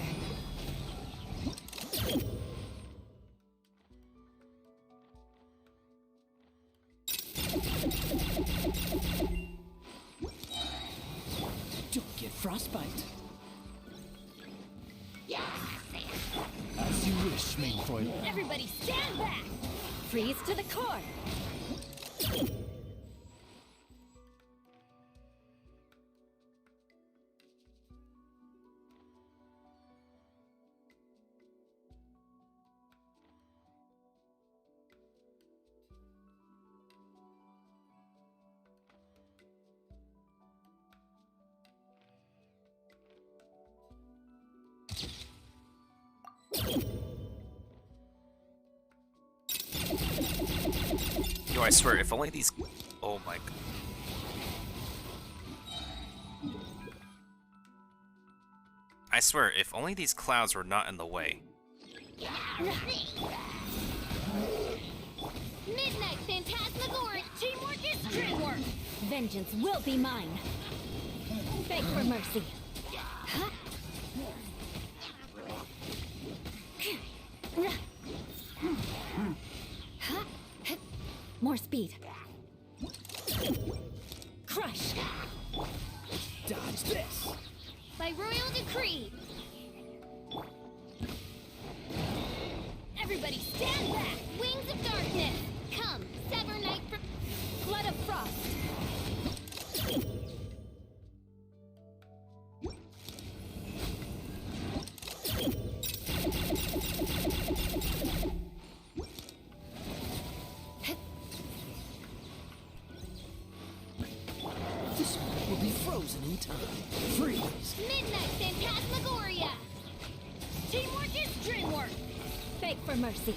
Don't get frostbite. As you wish, Mainfoil. Everybody stand back. Freeze to the core! Yo, I swear, if only these... Oh my... I swear, if only these clouds were not in the way. Midnight Phantasmagoria. Teamwork is dreamwork. Vengeance will be mine! Beg for mercy! More speed. Crush. Dodge this. By royal decree. Everybody stand back. Wings of darkness. Come, sever night from Flood of frost. This one will be frozen in time. Freeze. Midnight Phantasmagoria. Teamwork is dreamwork. Beg for mercy.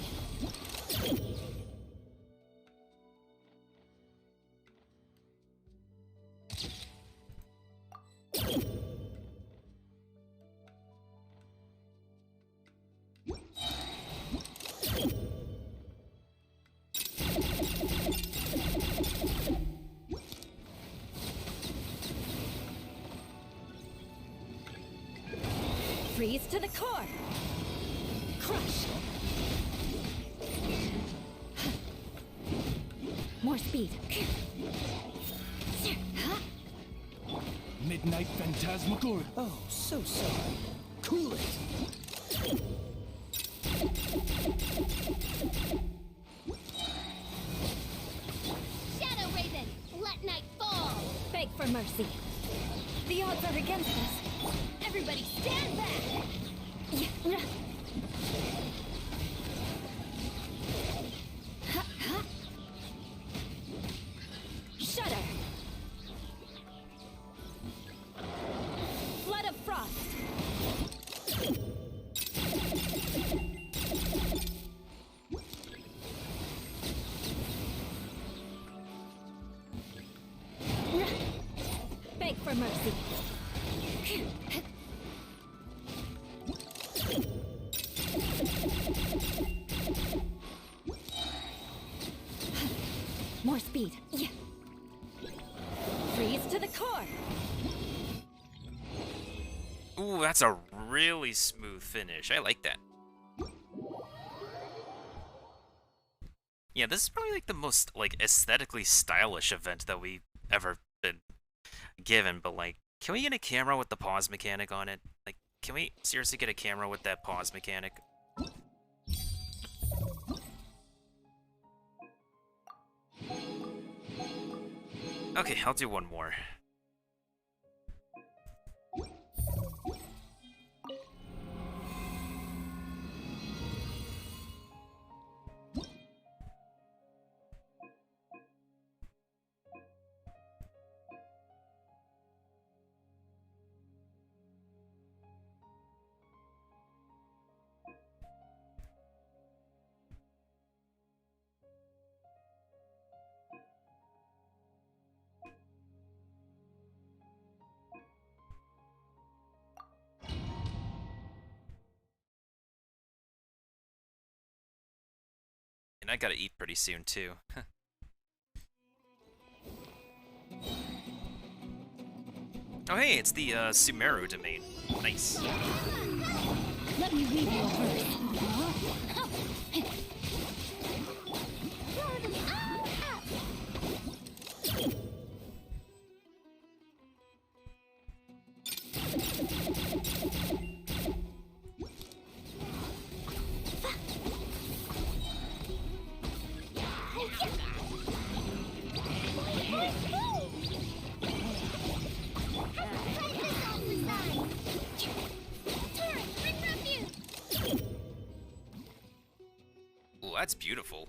Freeze to the core. Crush. More speed. Midnight Phantasmagoria. Oh, so sorry. Cool it. Shadow Raven, let night fall. Beg for mercy. The odds are against us. Everybody stand back. Shudder. Flood of frost. Beg for mercy. More speed. Yeah. Freeze to the core. Ooh, that's a really smooth finish. I like that. Yeah, this is probably like the most like aesthetically stylish event that we've ever been given, but like, can we get a camera with the pause mechanic on it? Like, can we seriously get a camera with that pause mechanic? Okay, I'll do one more. And I gotta eat pretty soon, too. Oh hey, it's the Sumeru domain. Nice. Let me read you a verse. Ooh, that's beautiful.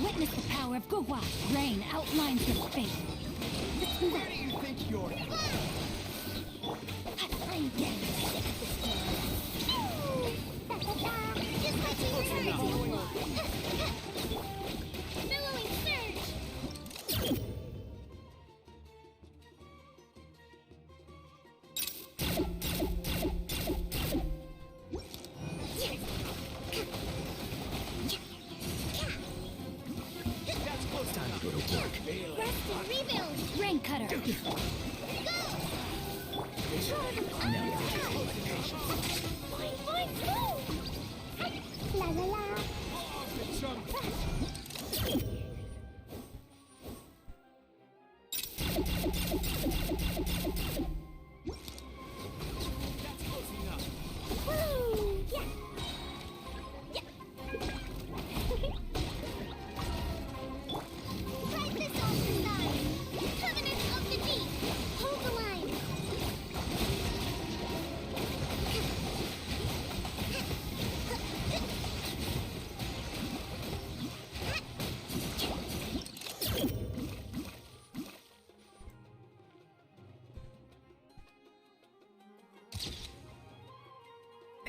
Witness the power of Guhua. Rain outlines his fate. Where do you think you're going? I'm getting sick of this game. Just like we were. Billowing surge. Rest and rebuild. Rain cutter. Go. La la la. Woo! Yeah. Yeah. Fight this off the side. Covenant of the deep. Hold the line.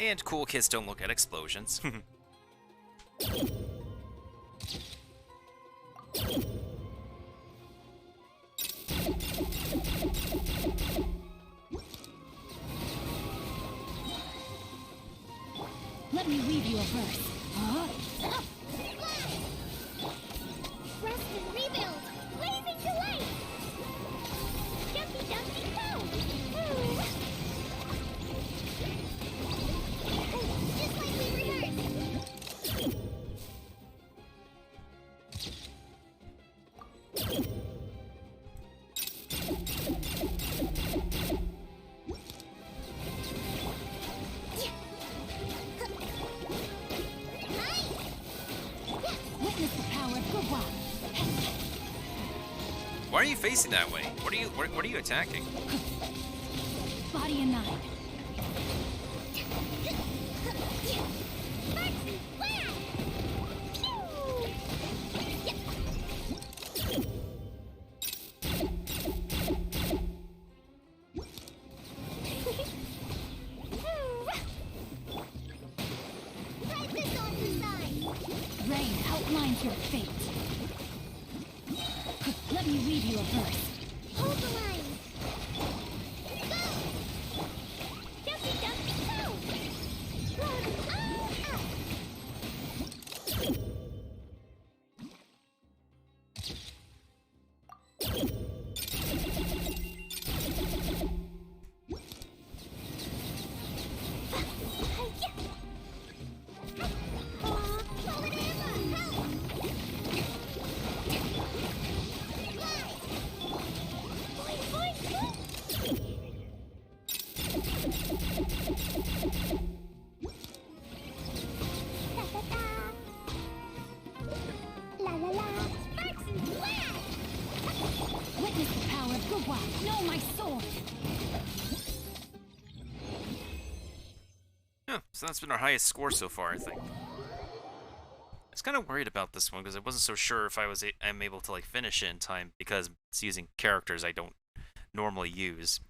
And cool kids don't look at explosions. Let me read you a verse. Huh? Rest and rebuild! Blazing to life! Jumpy Dumpy Go! Ooh. Just like we rehearsed! Witness the power of Gugwa. Why are you facing that way? What are you attacking? Body and nine. Sparks and flash! Right this on the side! Rain outlines your fate. Let me read you a verse. Hold the line! Go! Jumpy Dumpy Go! Run all out! La la la! Sparks and flash! Witness the power of Gugwa. Know my sword. Yeah, so that's been our highest score so far, I think. I was kind of worried about this one because I wasn't so sure if I'm able to like finish it in time because it's using characters I don't normally use.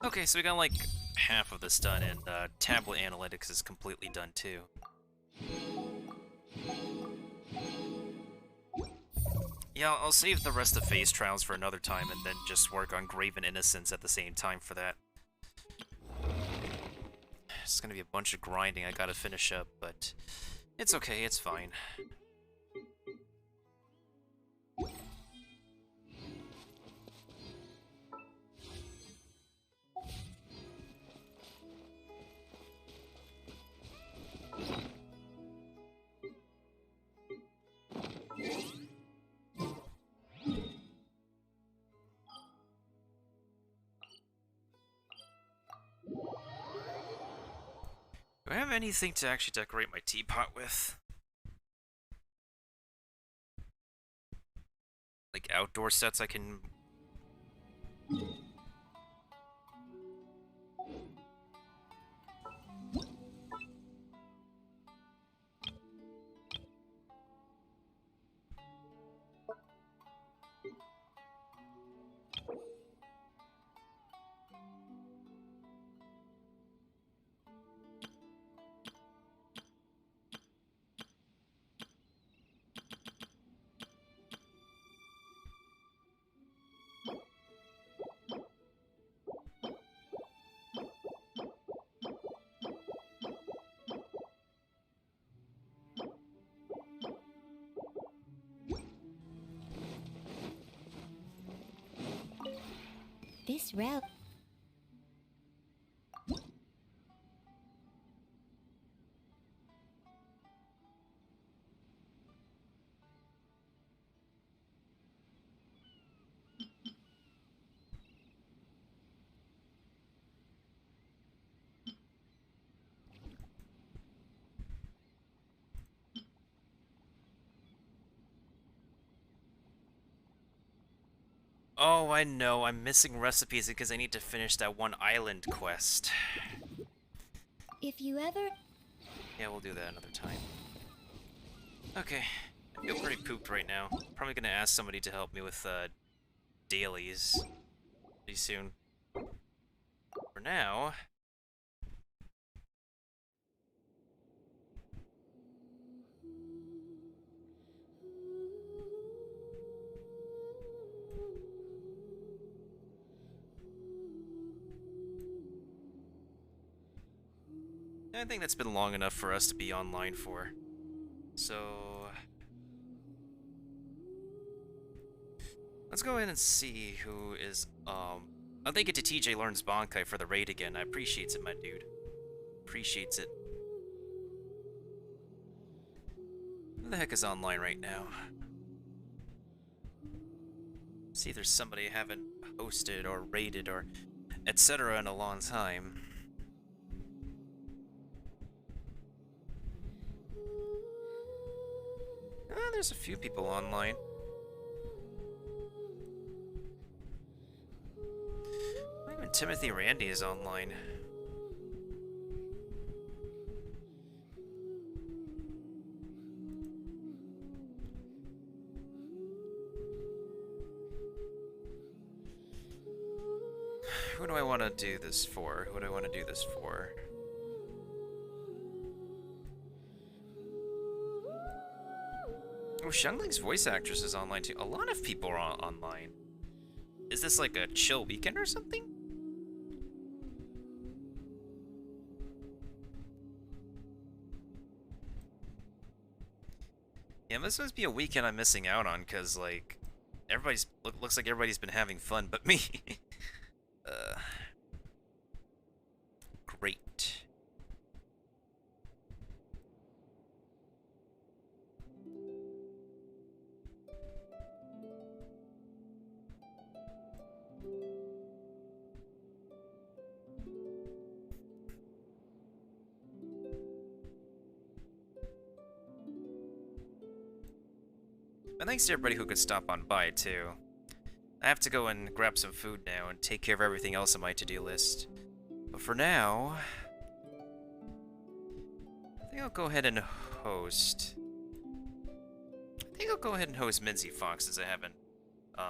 Okay, so we got like half of this done, and tablet analytics is completely done too. Yeah, I'll save the rest of Phase Trials for another time and then just work on Graven Innocence at the same time for that. It's gonna be a bunch of grinding I gotta finish up, but it's okay, it's fine. Do I have anything to actually decorate my teapot with? Like outdoor sets I can... This route. Oh, I know. I'm missing recipes because I need to finish that one island quest. If you ever... Yeah, we'll do that another time. Okay. I feel pretty pooped right now. Probably gonna ask somebody to help me with, dailies pretty soon. For now, I think that's been long enough for us to be online for. So... let's go ahead and see who is, I'll thank it to TJ Lawrence Bonkai for the raid again. I appreciates it, my dude. Appreciates it. Who the heck is online right now? See if there's somebody I haven't hosted or raided or etc. in a long time. There's a few people online. Even Timothy Randy is online. Who do I want to do this for? Who do I want to do this for? Oh, Xiangling's voice actress is online too. A lot of people are online. Is this like a chill weekend or something? Yeah, this must be a weekend I'm missing out on, cause like looks like everybody's been having fun, but me. Great. And thanks to everybody who could stop on by, too. I have to go and grab some food now and take care of everything else on my to-do list. But for now... I think I'll go ahead and host... Minzy Fox, since I haven't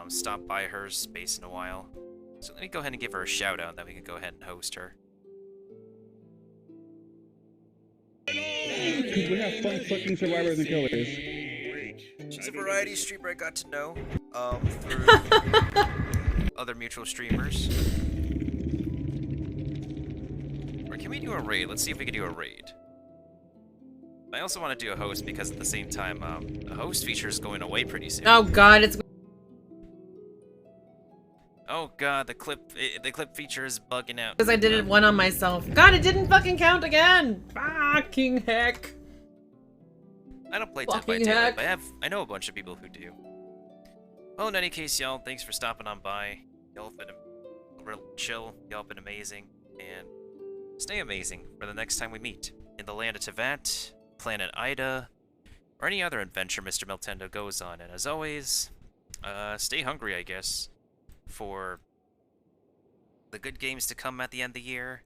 stopped by her space in a while. So let me go ahead and give her a shout-out, then we can go ahead and host her. We have fun fucking survivors and killers. She's a variety streamer I got to know through other mutual streamers. Or can we do a raid? Let's see if we can do a raid. I also want to do a host because at the same time, the host feature is going away pretty soon. Oh god, it's... Oh god, the clip feature is bugging out. Because I did it one on myself. God, it didn't fucking count again! Fucking heck. I don't play Dead by Daylight, but I know a bunch of people who do. Well, in any case, y'all, thanks for stopping on by. Y'all have been real chill. Y'all have been amazing. And stay amazing for the next time we meet. In the land of Tevat, Planet Ida, or any other adventure Mr. Miltendo goes on. And as always, stay hungry, I guess, for the good games to come at the end of the year,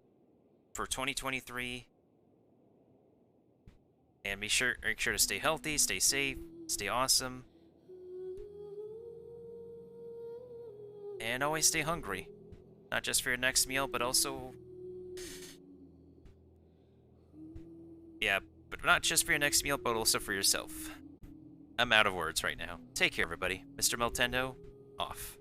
for 2023. And make sure to stay healthy, stay safe, stay awesome. And always stay hungry. Not just for your next meal, but also... yeah, but not just for your next meal, but also for yourself. I'm out of words right now. Take care, everybody. Mr. Miltendo, off.